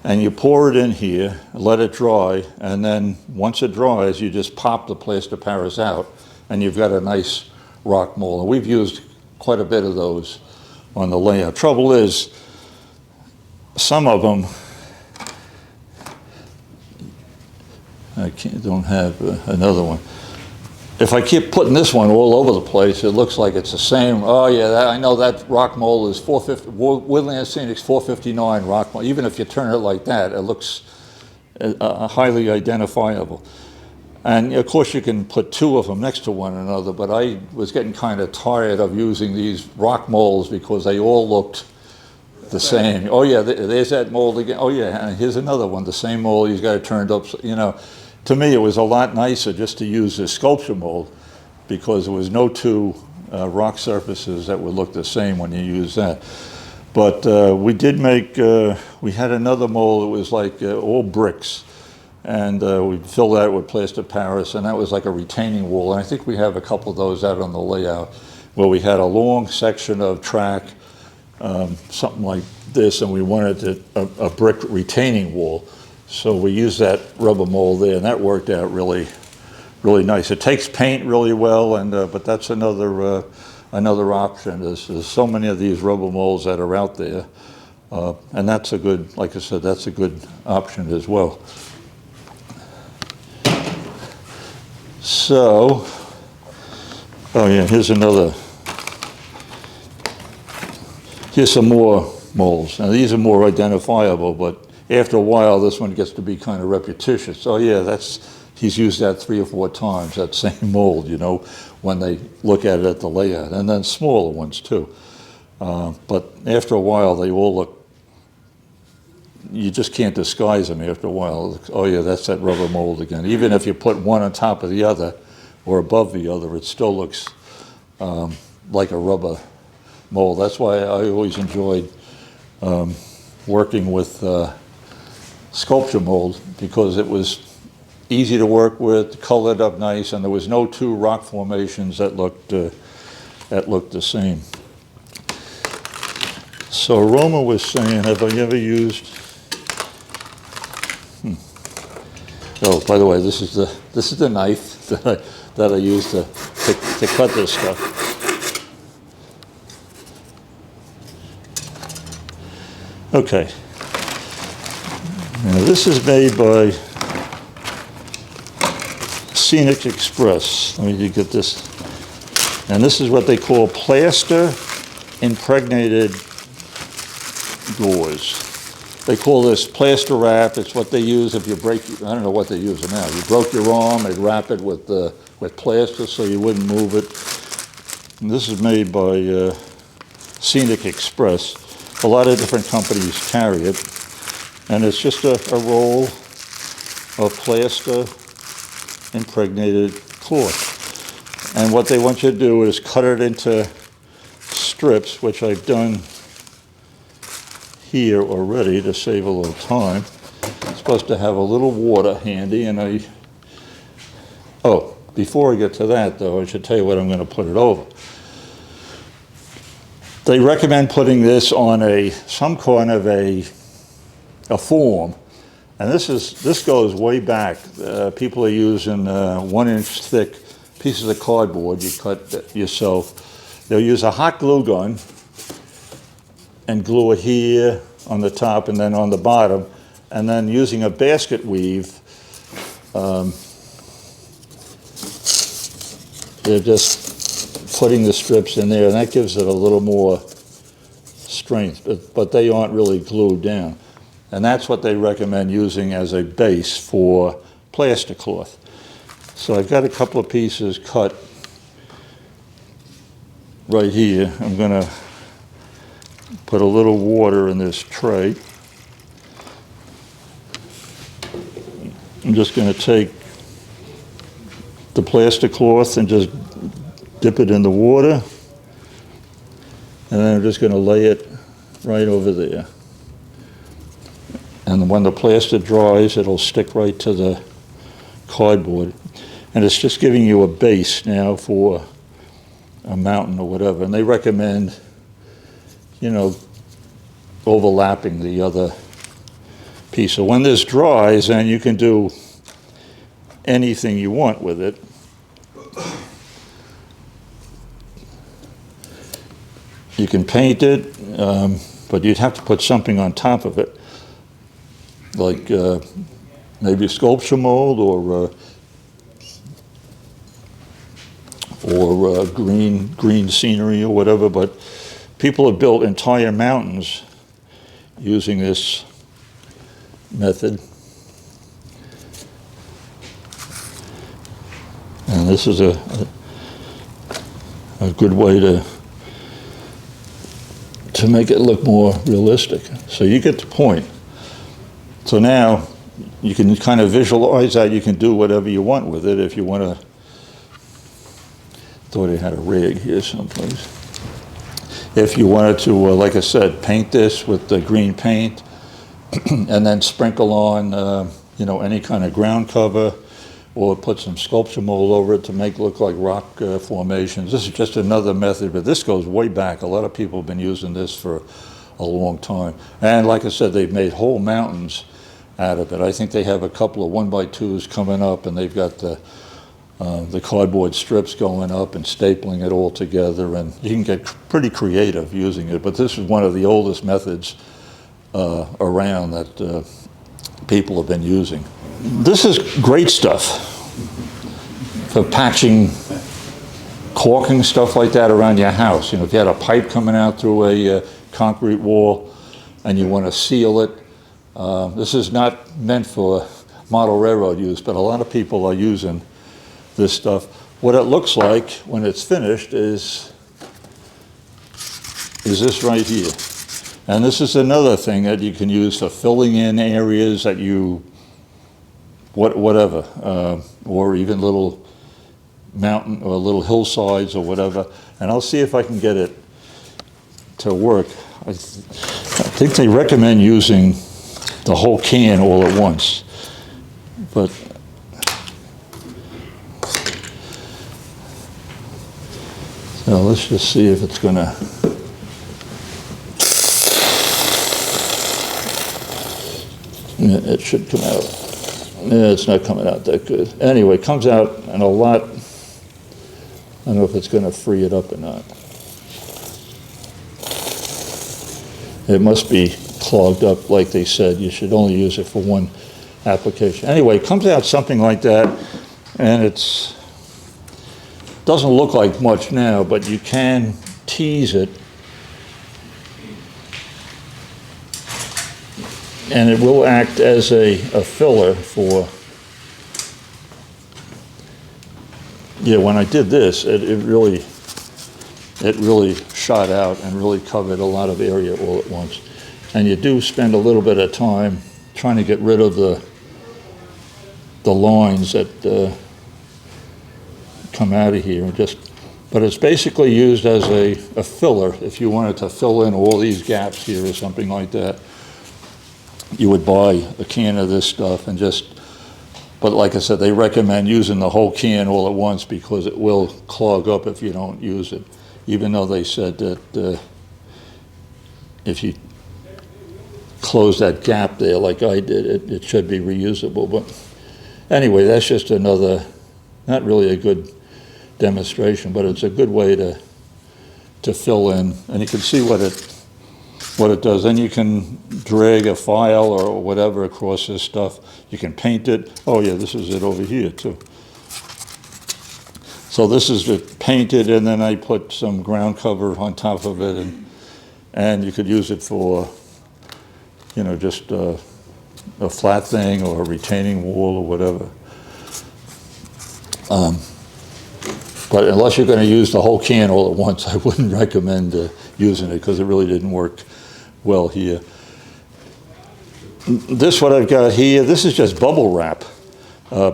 and you pour it in here, let it dry, and then once it dries, you just pop the plaster of Paris out, and you've got a nice rock mold. And we've used quite a bit of those on the layout. Trouble is, some of them, don't have another one. If I keep putting this one all over the place, it looks like it's the same. Oh yeah, I know that rock mold is 450, Woodland Scenics 459 rock mold. Even if you turn it like that, it looks highly identifiable. And of course you can put two of them next to one another, but I was getting kind of tired of using these rock molds because they all looked the same. Oh yeah, there's that mold again. Oh yeah, and here's another one, the same mold, he's got it turned up, you know. To me, it was a lot nicer just to use this sculpture mold because there was no two rock surfaces that would look the same when you use that. But we did make, we had another mold that was like all bricks, and we filled that with plaster of Paris, and that was like a retaining wall. And I think we have a couple of those out on the layout where we had a long section of track, something like this, and we wanted a brick retaining wall. So we used that rubber mold there, and that worked out really, really nice. It takes paint really well, and but that's another option. There's so many of these rubber molds that are out there, and that's a good, like I said, that's a good option as well. So, oh yeah, here's some more molds. Now these are more identifiable, but after a while, this one gets to be kind of repetitious. Oh yeah, he's used that 3 or 4 times, that same mold, you know, when they look at it at the layout. And then smaller ones too. But after a while, they all look, you just can't disguise them after a while. Oh yeah, that's that rubber mold again. Even if you put one on top of the other or above the other, it still looks like a rubber mold. That's why I always enjoyed working with sculpture mold, because it was easy to work with, colored up nice, and there was no two rock formations that looked the same. So Roma was saying, have I ever used? Oh, by the way, this is the knife that I use to cut this stuff. Okay. Now this is made by Scenic Express. Let me get this. And this is what they call plaster impregnated doors. They call this plaster wrap. It's what they use if you break, I don't know what they use now. You broke your arm, they'd wrap it with plaster so you wouldn't move it. And this is made by Scenic Express. A lot of different companies carry it. And it's just a roll of plaster impregnated cloth. And what they want you to do is cut it into strips, which I've done here already to save a little time. It's supposed to have a little water handy, and before I get to that though, I should tell you what I'm going to put it over. They recommend putting this on some kind of a form And this goes way back. People are using 1 inch thick pieces of cardboard you cut yourself. They'll use a hot glue gun and glue it here on the top and then on the bottom, and then using a basket weave, they're just putting the strips in there, and that gives it a little more strength, but they aren't really glued down. And that's what they recommend using as a base for plaster cloth. So I've got a couple of pieces cut right here. I'm going to put a little water in this tray. I'm just going to take the plaster cloth and just dip it in the water, and then I'm just going to lay it right over there. And when the plaster dries, it'll stick right to the cardboard. And it's just giving you a base now for a mountain or whatever. And they recommend, you know, overlapping the other piece. So when this dries, then you can do anything you want with it. You can paint it, but you'd have to put something on top of it, like maybe a sculpture mold or green scenery or whatever. But people have built entire mountains using this method. And this is a good way to make it look more realistic. So you get the point. So now you can kind of visualize that. You can do whatever you want with it if you want to. Thought I had a rig here someplace. If you wanted to, like I said, paint this with the green paint and then sprinkle on, you know, any kind of ground cover, or put some sculpture mold over it to make it look like rock formations. This is just another method, but this goes way back. A lot of people have been using this for a long time. And like I said, they've made whole mountains out of it. I think they have a couple of 1x2s coming up, and they've got the cardboard strips going up and stapling it all together, and you can get pretty creative using it. But this is one of the oldest methods around that people have been using. This is great stuff for patching, caulking, stuff like that around your house. You know, if you had a pipe coming out through a concrete wall and you want to seal it, this is not meant for model railroad use, but a lot of people are using this stuff. What it looks like when it's finished is this right here. And this is another thing that you can use for filling in areas that you, whatever, or even little mountain or little hillsides or whatever. And I'll see if I can get it to work. I think they recommend using the whole can all at once. But so let's just see if it's gonna. Yeah, it should come out. Yeah, it's not coming out that good. Anyway, it comes out in a lot. I don't know if it's gonna free it up or not. It must be clogged up, like they said. You should only use it for one application. Anyway, it comes out something like that, and it's doesn't look like much now, but you can tease it, and it will act as a filler for. Yeah, when I did this, it really shot out and really covered a lot of area all at once. And you do spend a little bit of time trying to get rid of the lines that come out of here. But it's basically used as a filler. If you wanted to fill in all these gaps here or something like that, you would buy a can of this stuff and but like I said, they recommend using the whole can all at once because it will clog up if you don't use it. Even though they said that if you close that gap there like I did, it should be reusable. But anyway, that's just another, not really a good demonstration, but it's a good way to fill in, and you can see what it does. Then you can drag a file or whatever across this stuff. You can paint it. Oh yeah, this is it over here too. So this is it painted, and then I put some ground cover on top of it, and you could use it for, you know, just a flat thing or a retaining wall or whatever. But unless you're going to use the whole can all at once, I wouldn't recommend using it because it really didn't work well here. This, what I've got here, this is just bubble wrap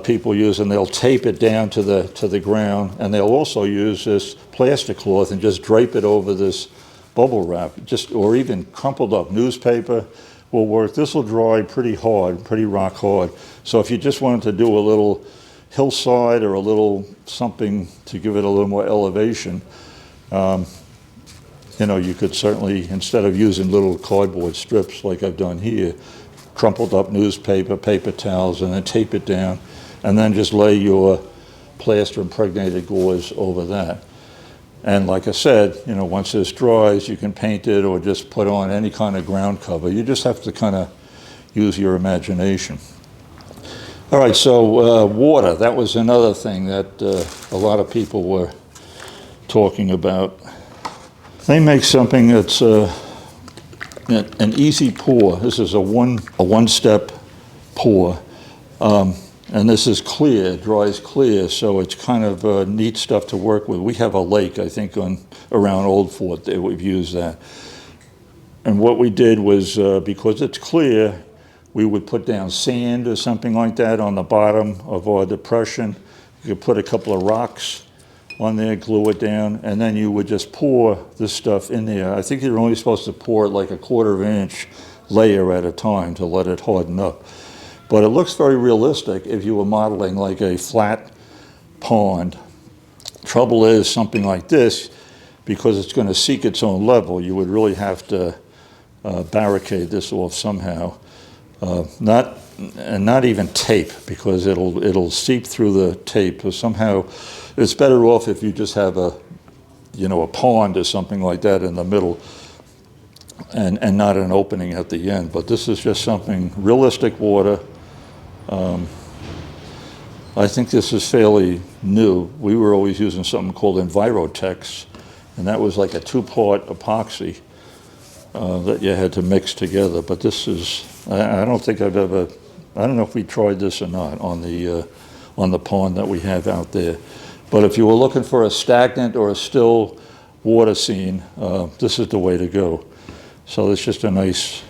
people use, and they'll tape it down to the ground, and they'll also use this plastic cloth and just drape it over this bubble wrap, or even crumpled up newspaper will work. This will dry pretty hard, pretty rock hard. So if you just wanted to do a little hillside or a little something to give it a little more elevation, you know, you could certainly, instead of using little cardboard strips like I've done here, crumpled up newspaper, paper towels, and then tape it down, and then just lay your plaster impregnated gauze over that. And like I said, you know, once this dries, you can paint it or just put on any kind of ground cover. You just have to kind of use your imagination. All right, so water, that was another thing that a lot of people were talking about. They make something that's an easy pour. This is a one-step pour, and this is clear, dries clear, so it's kind of neat stuff to work with. We have a lake, I think, around Old Fort there. We've used that. And what we did was, because it's clear, we would put down sand or something like that on the bottom of our depression. You could put a couple of rocks on there, glue it down, and then you would just pour this stuff in there. I think you're only supposed to pour it like a 1/4 inch layer at a time to let it harden up. But it looks very realistic if you were modeling like a flat pond. Trouble is, something like this, because it's going to seek its own level, you would really have to barricade this off somehow. Not even tape, because it'll seep through the tape. So somehow, it's better off if you just have a pond or something like that in the middle, and not an opening at the end. But this is just something realistic water. I think this is fairly new. We were always using something called Envirotex, and that was like a 2-part epoxy that you had to mix together. But this is, I don't think I've ever, I don't know if we tried this or not on the pond that we have out there. But if you were looking for a stagnant or a still water scene, this is the way to go. So it's just a nice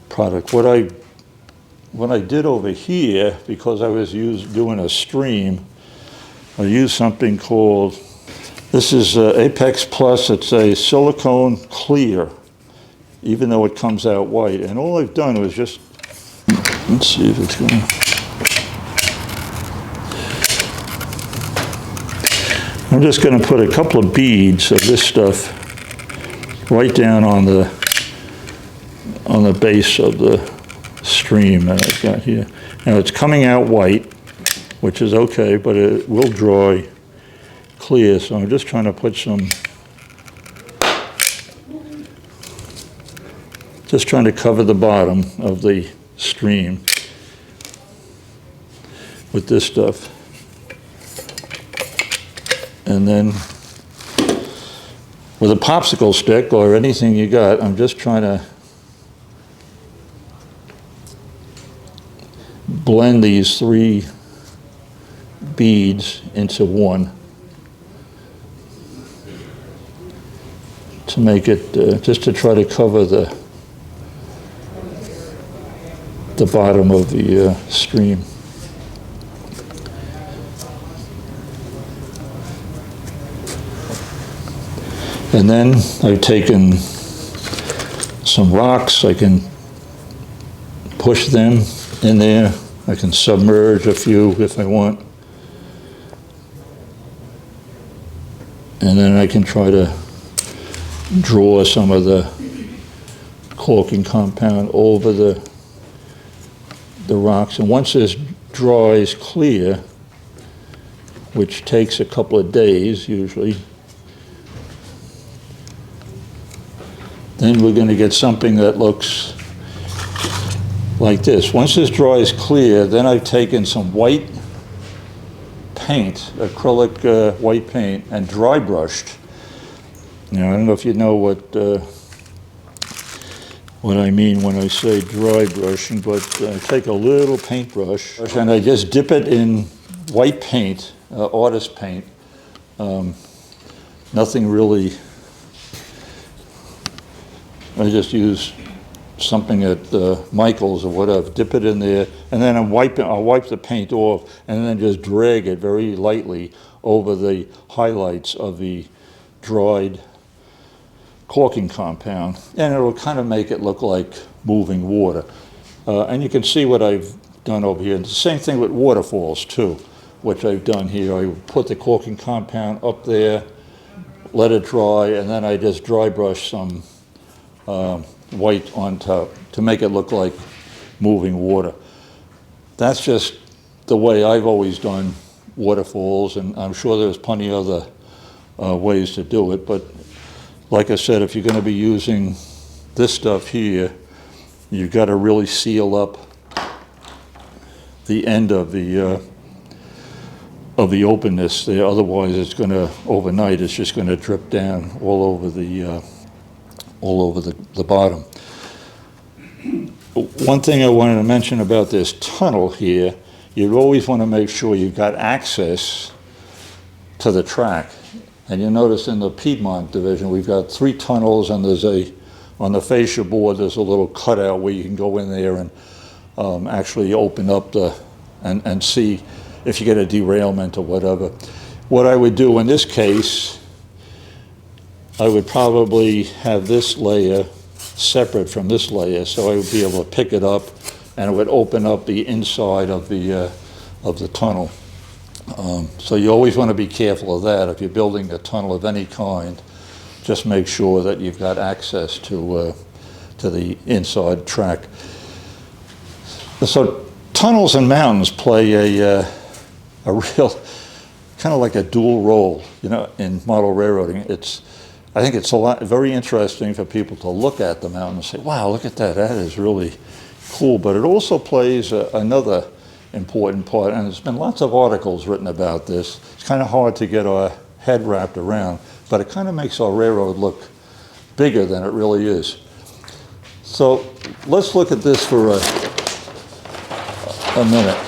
product. What I did over here, because I was doing a stream, I used something called, this is Apex Plus. It's a silicone clear, even though it comes out white. And all I've done was just, let's see if it's going to, I'm just going to put a couple of beads of this stuff right down on the base of the stream that I've got here. Now it's coming out white, which is okay, but it will dry clear. So I'm just trying to put some, just trying to cover the bottom of the stream with this stuff. And then with a popsicle stick or anything you got, I'm just trying to blend these 3 beads into one to make it, just to try to cover the bottom of the stream. And then I've taken some rocks, I can push them in there. I can submerge a few if I want. And then I can try to draw some of the caulking compound over the rocks. And once this dries clear, which takes a couple of days usually, then we're going to get something that looks like this. Once this dries clear, then I've taken some white paint, acrylic white paint, and dry brushed. Now, I don't know if you know what I mean when I say dry brushing, but I take a little paintbrush and I just dip it in white paint, artist paint. Nothing really. I just use something at Michael's or whatever, dip it in there, and then I'll wipe the paint off, and then just drag it very lightly over the highlights of the dried caulking compound, and it'll kind of make it look like moving water. And you can see what I've done over here. And the same thing with waterfalls too, which I've done here. I put the caulking compound up there, let it dry, and then I just dry brush some white on top to make it look like moving water. That's just the way I've always done waterfalls, and I'm sure there's plenty of other ways to do it, but like I said, if you're going to be using this stuff here, you've got to really seal up the end of the openness there. Otherwise, it's going to overnight. It's just going to drip down all over the bottom. One thing I wanted to mention about this tunnel here, you'd always want to make sure you've got access to the track. And you'll notice in the Piedmont division, we've got 3 tunnels, and there's on the fascia board, there's a little cutout where you can go in there and actually open up and see if you get a derailment or whatever. What I would do in this case, I would probably have this layer separate from this layer, so I would be able to pick it up, and it would open up the inside of the tunnel. So you always want to be careful of that. If you're building a tunnel of any kind, just make sure that you've got access to the inside track. So tunnels and mountains play a real, kind of like a dual role, in model railroading. I think it's very interesting for people to look at the mountain and say, wow, look at that, that is really cool. But it also plays another important part, and there's been lots of articles written about this. It's kind of hard to get our head wrapped around, but it kind of makes our railroad look bigger than it really is. So let's look at this for a minute.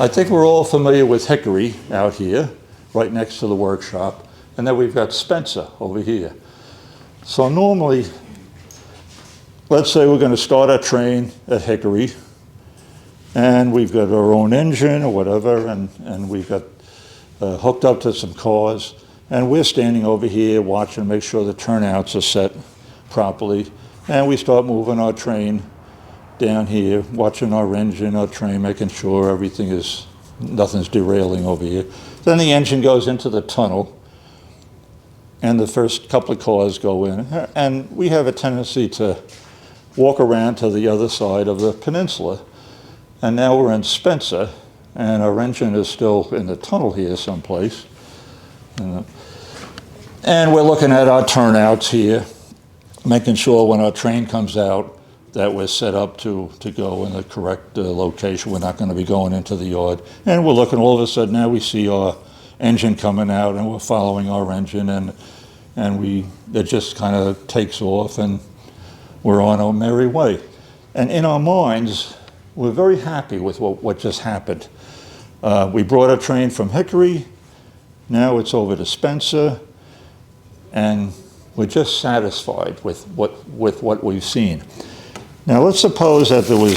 I think we're all familiar with Hickory out here, right next to the workshop, and then we've got Spencer over here. So normally, let's say we're going to start our train at Hickory, and we've got our own engine or whatever, and we've got hooked up to some cars, and we're standing over here watching, make sure the turnouts are set properly, and we start moving our train down here, watching our engine, our train, making sure nothing's derailing over here. Then the engine goes into the tunnel, and the first couple of cars go in, and we have a tendency to walk around to the other side of the peninsula. And now we're in Spencer, and our engine is still in the tunnel here someplace. And we're looking at our turnouts here, making sure when our train comes out that we're set up to go in the correct location. We're not going to be going into the yard. And we're looking, all of a sudden now we see our engine coming out, and we're following our engine, and it just kind of takes off, and we're on our merry way. And in our minds, we're very happy with what just happened. We brought our train from Hickory, now it's over to Spencer, and we're just satisfied with what we've seen. Now let's suppose that there was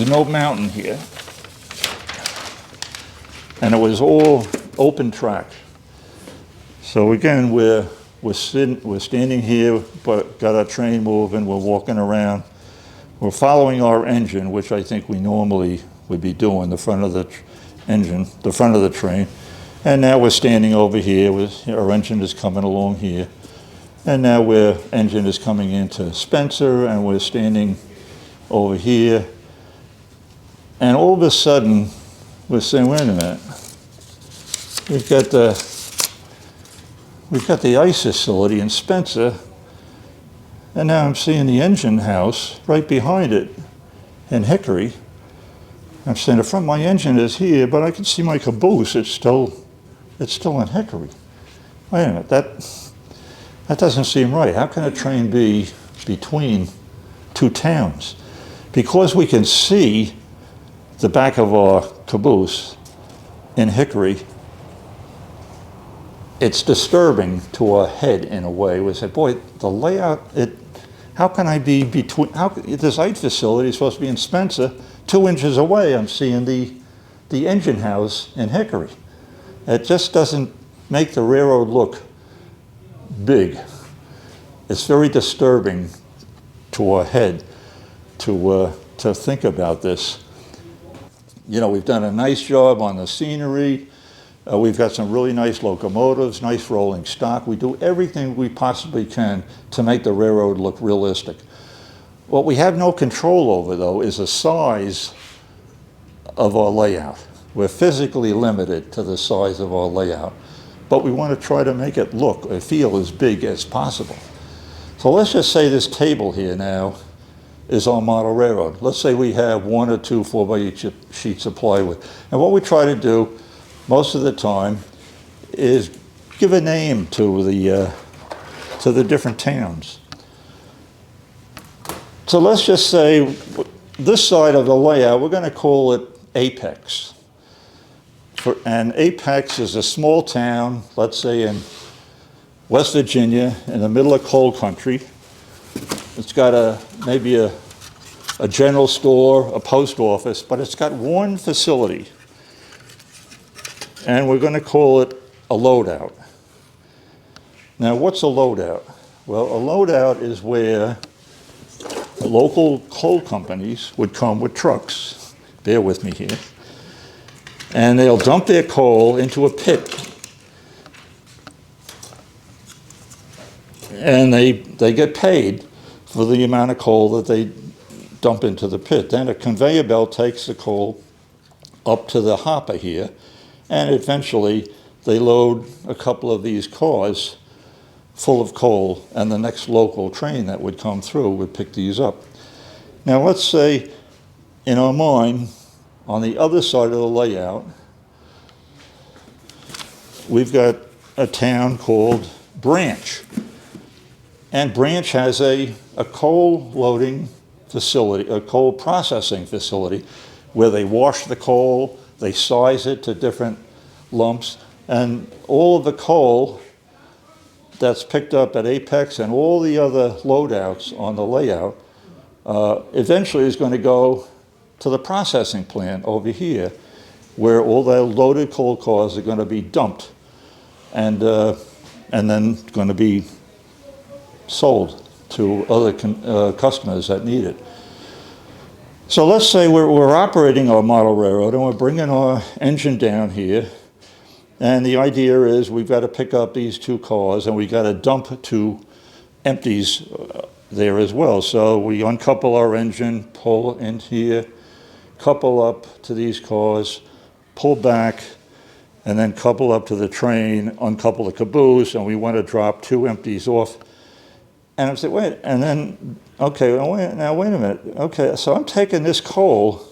no mountain here, and it was all open track. So again, we're standing here, but got our train moving, we're walking around. We're following our engine, which I think we normally would be doing, the front of the engine, the front of the train. And now we're standing over here, our engine is coming along here. And now engine is coming into Spencer, and we're standing over here. And all of a sudden, we're saying, wait a minute, we've got the ice facility in Spencer, and now I'm seeing the engine house right behind it in Hickory. I'm saying the front of my engine is here, but I can see my caboose, it's still in Hickory. Wait a minute, that doesn't seem right. How can a train be between two towns? Because we can see the back of our caboose in Hickory, it's disturbing to our head in a way. We say, boy, the layout, how can I be between, this ice facility is supposed to be in Spencer, 2 inches away, I'm seeing the engine house in Hickory. It just doesn't make the railroad look big. It's very disturbing to our head to think about this. You know, we've done a nice job on the scenery. We've got some really nice locomotives, nice rolling stock. We do everything we possibly can to make the railroad look realistic. What we have no control over, though, is the size of our layout. We're physically limited to the size of our layout, but we want to try to make it look or feel as big as possible. So let's just say this table here now is our model railroad. Let's say we have 1 or 2 4x8 sheets of plywood. And what we try to do most of the time is give a name to the different towns. So let's just say this side of the layout, we're going to call it Apex. And Apex is a small town, let's say in West Virginia, in the middle of coal country. It's got maybe a general store, a post office, but it's got one facility. And we're going to call it a loadout. Now, what's a loadout? Well, a loadout is where local coal companies would come with trucks. Bear with me here. And they'll dump their coal into a pit. And they get paid for the amount of coal that they dump into the pit. Then a conveyor belt takes the coal up to the hopper here, and eventually they load a couple of these cars full of coal, and the next local train that would come through would pick these up. Now let's say in our mind, on the other side of the layout, we've got a town called Branch. And Branch has a coal loading facility, a coal processing facility, where they wash the coal, they size it to different lumps, and all of the coal that's picked up at Apex and all the other loadouts on the layout eventually is going to go to the processing plant over here, where all the loaded coal cars are going to be dumped and then going to be sold to other customers that need it. So let's say we're operating our model railroad and we're bringing our engine down here, and the idea is we've got to pick up these 2 cars and we've got to dump 2 empties there as well. So we uncouple our engine, pull in here, couple up to these cars, pull back, and then couple up to the train, uncouple the caboose, and we want to drop 2 empties off. And I'm saying, wait, and then, okay, now wait a minute. Okay, so I'm taking this coal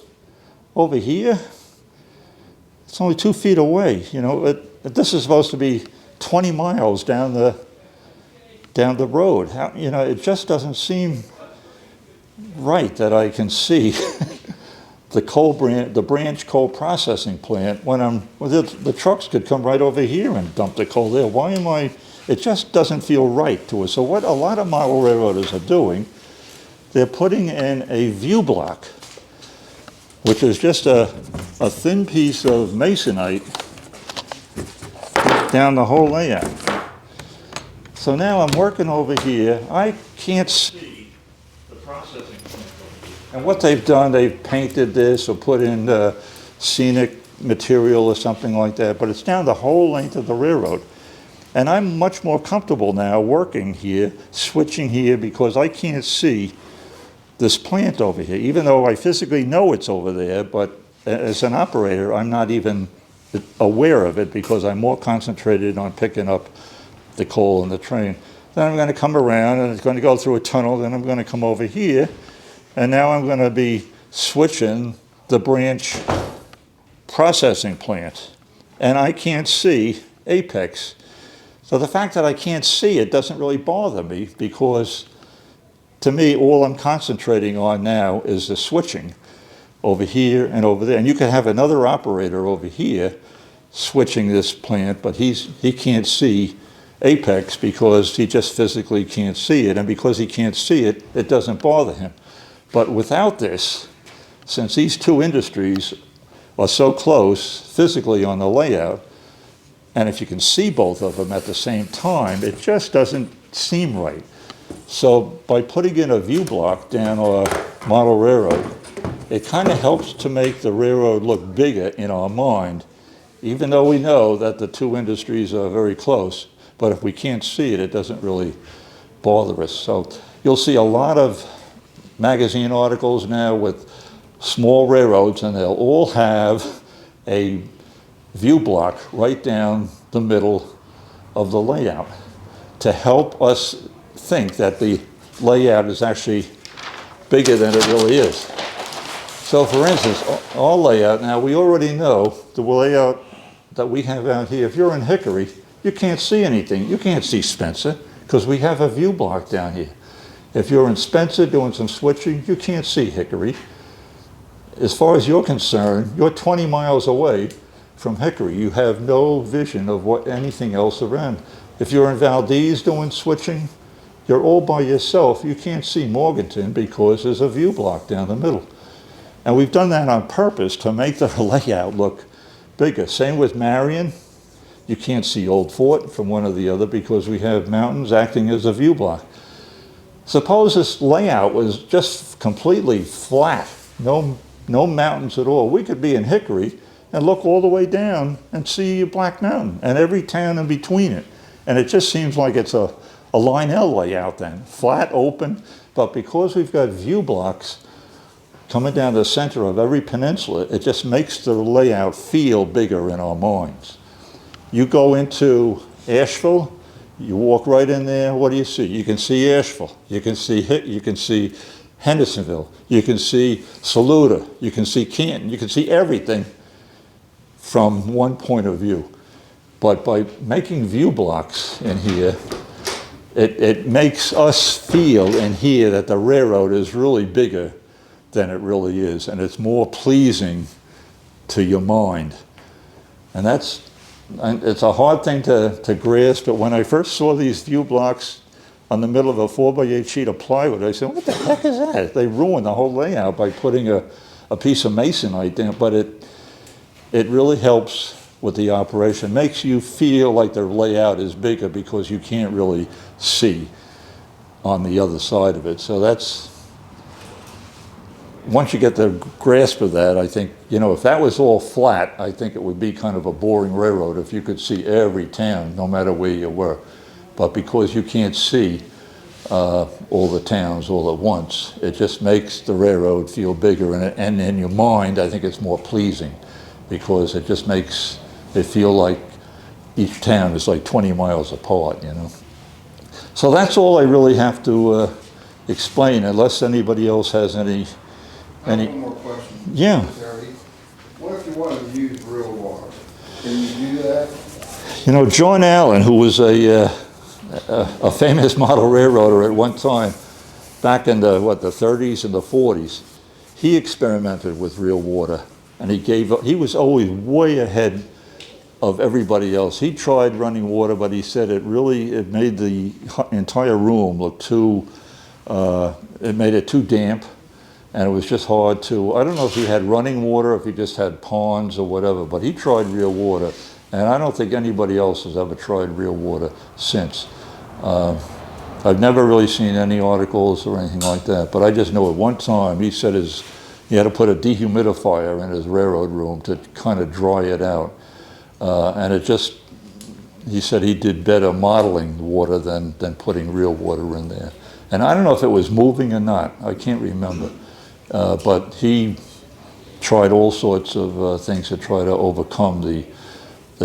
over here. It's only 2 feet away. You know, this is supposed to be 20 miles down the road. How, you know, it just doesn't seem right that I can see the Branch coal processing plant when the trucks could come right over here and dump the coal there. Why am I? It just doesn't feel right to us. So what a lot of model railroaders are doing, they're putting in a view block, which is just a thin piece of masonite down the whole layout. So now I'm working over here. I can't see the processing plant. And what they've done, they've painted this or put in scenic material or something like that, but it's down the whole length of the railroad. And I'm much more comfortable now working here, switching here, because I can't see this plant over here, even though I physically know it's over there, but as an operator, I'm not even aware of it because I'm more concentrated on picking up the coal in the train. Then I'm going to come around and it's going to go through a tunnel, then I'm going to come over here, and now I'm going to be switching the branch processing plant. And I can't see Apex. So the fact that I can't see it doesn't really bother me, because to me, all I'm concentrating on now is the switching over here and over there. And you can have another operator over here switching this plant, but he can't see Apex because he just physically can't see it. And because he can't see it, it doesn't bother him. But without this, since these two industries are so close physically on the layout, and if you can see both of them at the same time, it just doesn't seem right. So by putting in a view block down our model railroad, it kind of helps to make the railroad look bigger in our mind, even though we know that the two industries are very close. But if we can't see it, it doesn't really bother us. So you'll see a lot of magazine articles now with small railroads, and they'll all have a view block right down the middle of the layout to help us think that the layout is actually bigger than it really is. So for instance, our layout, now we already know the layout that we have out here. If you're in Hickory, you can't see anything. You can't see Spencer because we have a view block down here. If you're in Spencer doing some switching, you can't see Hickory. As far as you're concerned, you're 20 miles away from Hickory. You have no vision of what anything else around. If you're in Valdez doing switching, you're all by yourself. You can't see Morganton because there's a view block down the middle. And we've done that on purpose to make the layout look bigger. Same with Marion. You can't see Old Fort from one or the other because we have mountains acting as a view block. Suppose this layout was just completely flat, no mountains at all. We could be in Hickory and look all the way down and see Black Mountain and every town in between it. And it just seems like it's a Lionel layout then, flat, open, but because we've got view blocks coming down the center of every peninsula, it just makes the layout feel bigger in our minds. You go into Asheville, you walk right in there, what do you see? You can see Asheville, you can see Hendersonville, you can see Saluda, you can see Canton, you can see everything from one point of view. But by making view blocks in here, it makes us feel in here that the railroad is really bigger than it really is, and it's more pleasing to your mind. And it's a hard thing to grasp, but when I first saw these view blocks on the middle of a 4x8 sheet of plywood, I said, what the heck is that? They ruined the whole layout by putting a piece of masonite there, but it really helps with the operation. Makes you feel like the layout is bigger because you can't really see on the other side of it. So that's, once you get the grasp of that, I think, if that was all flat, I think it would be kind of a boring railroad if you could see every town, no matter where you were. But because you can't see all the towns all at once, it just makes the railroad feel bigger. And in your mind, I think it's more pleasing because it just makes it feel like each town is like 20 miles apart, So that's all I really have to explain, unless anybody else has any. I have one more question. Yeah. Terry. What if you wanted to use real water? Can you do that? John Allen, who was a famous model railroader at one time, back in the 30s and the 40s, he experimented with real water, and he was always way ahead of everybody else. He tried running water, but he said it made the entire room look it made it too damp, and it was just hard to, I don't know if he had running water, if he just had ponds or whatever, but he tried real water, and I don't think anybody else has ever tried real water since. I've never really seen any articles or anything like that, but I just know at one time he set his he had to put a dehumidifier in his railroad room to kind of dry it out. And it just, he said he did better modeling water than putting real water in there. And I don't know if it was moving or not, I can't remember. But he tried all sorts of things to try to overcome the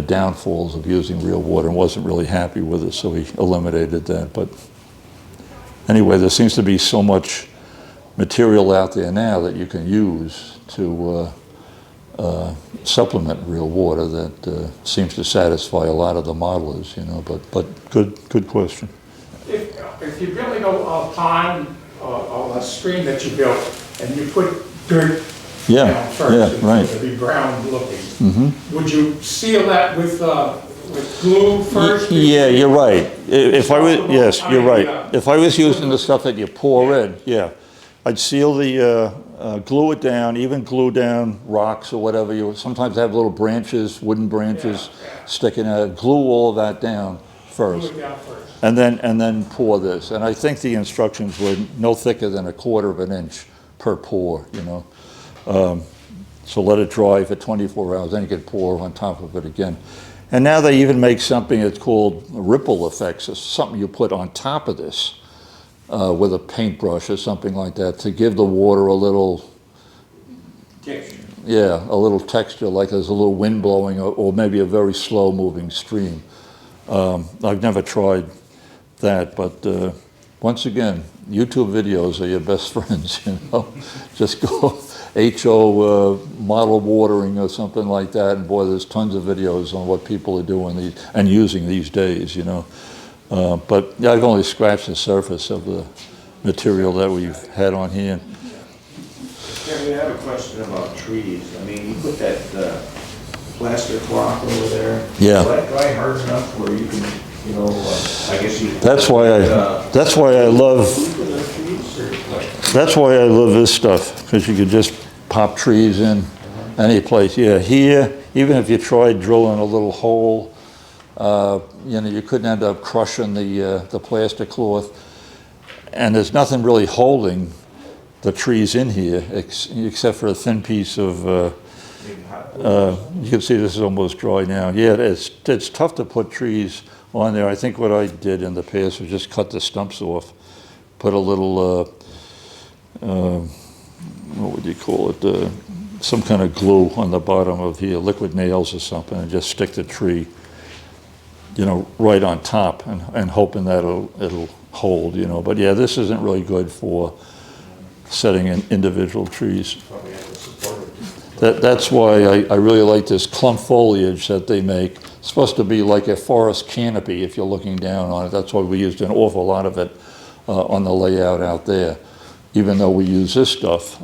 downfalls of using real water and wasn't really happy with it, so he eliminated that. But anyway, there seems to be so much material out there now that you can use to supplement real water that seems to satisfy a lot of the modelers, you know, but good question. If you build a pond or a stream that you built and you put dirt down first, right. It would be brown looking. Would you seal that with glue first? Yeah, you're right. If I was, yes, you're right. If I was using the stuff that you pour in, yeah, I'd seal the, glue it down, even glue down rocks or whatever. You sometimes have little branches, wooden branches sticking out. Glue all of that down first. Glue it down first. And then pour this. And I think the instructions were no thicker than 1/4 of an inch per pour, you know. So let it dry for 24 hours, then you can pour on top of it again. And now they even make something that's called ripple effects. It's something you put on top of this with a paintbrush or something like that to give the water a little Texture. yeah, a little texture, like there's a little wind blowing or maybe a very slow moving stream. I've never tried that, but once again, YouTube videos are your best friends, you know. Just go HO model watering or something like that, and boy, there's tons of videos on what people are doing and using these days, you know. But yeah, I've only scratched the surface of the material that we've had on here. Jeremy, I have a question about trees. I mean, you put that plaster cloth over there. Yeah. Is that dry hard enough where you can, you know, I guess you... That's why I love this stuff, because you could just pop trees in any place. Yeah, here, even if you tried drilling a little hole, you know, you couldn't end up crushing the plaster cloth. And there's nothing really holding the trees in here except for a thin piece of, you can see this is almost dry now. Yeah, it's tough to put trees on there. I think what I did in the past was just cut the stumps off, put a little, what would you call it, some kind of glue on the bottom of here, liquid nails or something, and just stick the tree, you know, right on top and hoping that it'll hold, you know. But yeah, this isn't really good for setting in individual trees. That's why I really like this clump foliage that they make. It's supposed to be like a forest canopy if you're looking down on it. That's why we used an awful lot of it on the layout out there. Even though we use this stuff,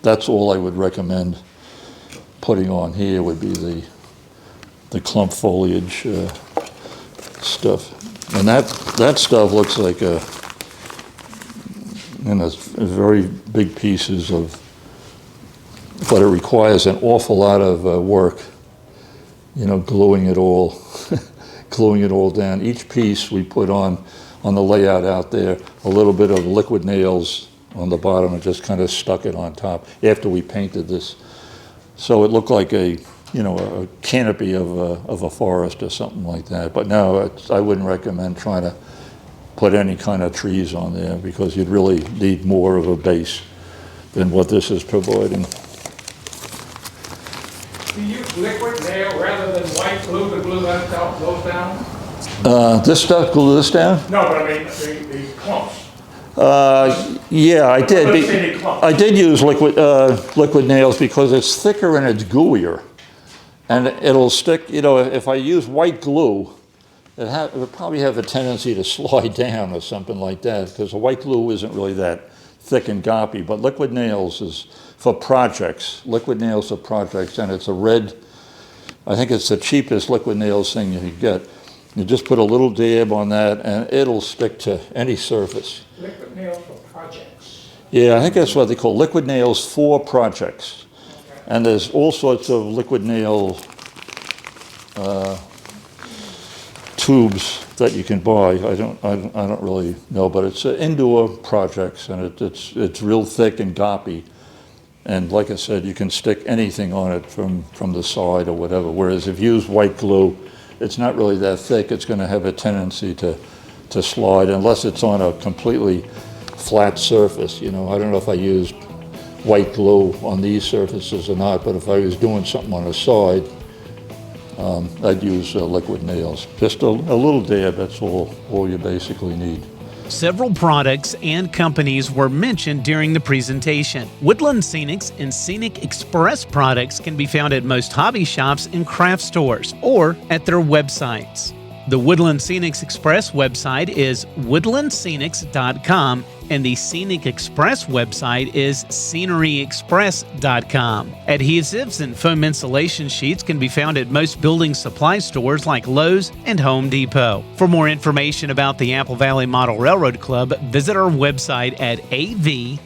that's all I would recommend putting on here would be the clump foliage stuff. And that stuff looks like very big pieces of, but it requires an awful lot of work, you know, gluing it all down. Each piece we put on the layout out there, a little bit of liquid nails on the bottom and just kind of stuck it on top after we painted this. So it looked like a canopy of a forest or something like that. But no, I wouldn't recommend trying to put any kind of trees on there because you'd really need more of a base than what this is providing. Do you use liquid nail rather than white glue to glue those down? This stuff, glue this down? No, but I mean the clumps. Yeah, I did. Let's say they clump. I did use liquid nails because it's thicker and it's gooier. And it'll stick, you know, if I use white glue, it would probably have a tendency to slide down or something like that because the white glue isn't really that thick and goppy. But liquid nails is for projects. Liquid nails for projects, and it's a red, I think it's the cheapest liquid nails thing you can get. You just put a little dab on that and it'll stick to any surface. Liquid nails for projects. Yeah, I think that's what they call liquid nails for projects. Okay. And there's all sorts of liquid nail tubes that you can buy. I don't really know, but it's indoor projects and it's real thick and goppy. And like I said, you can stick anything on it from the side or whatever. Whereas if you use white glue, it's not really that thick. It's going to have a tendency to slide unless it's on a completely flat surface. You know, I don't know if I used white glue on these surfaces or not, but if I was doing something on the side, I'd use liquid nails. Just a little dab, that's all you basically need. Several products and companies were mentioned during the presentation. Woodland Scenics and Scenic Express products can be found at most hobby shops and craft stores or at their websites. The Woodland Scenics Express website is woodlandscenics.com and the Scenic Express website is sceneryexpress.com. Adhesives and foam insulation sheets can be found at most building supply stores like Lowe's and Home Depot. For more information about the Apple Valley Model Railroad Club, visit our website at avmrc.com.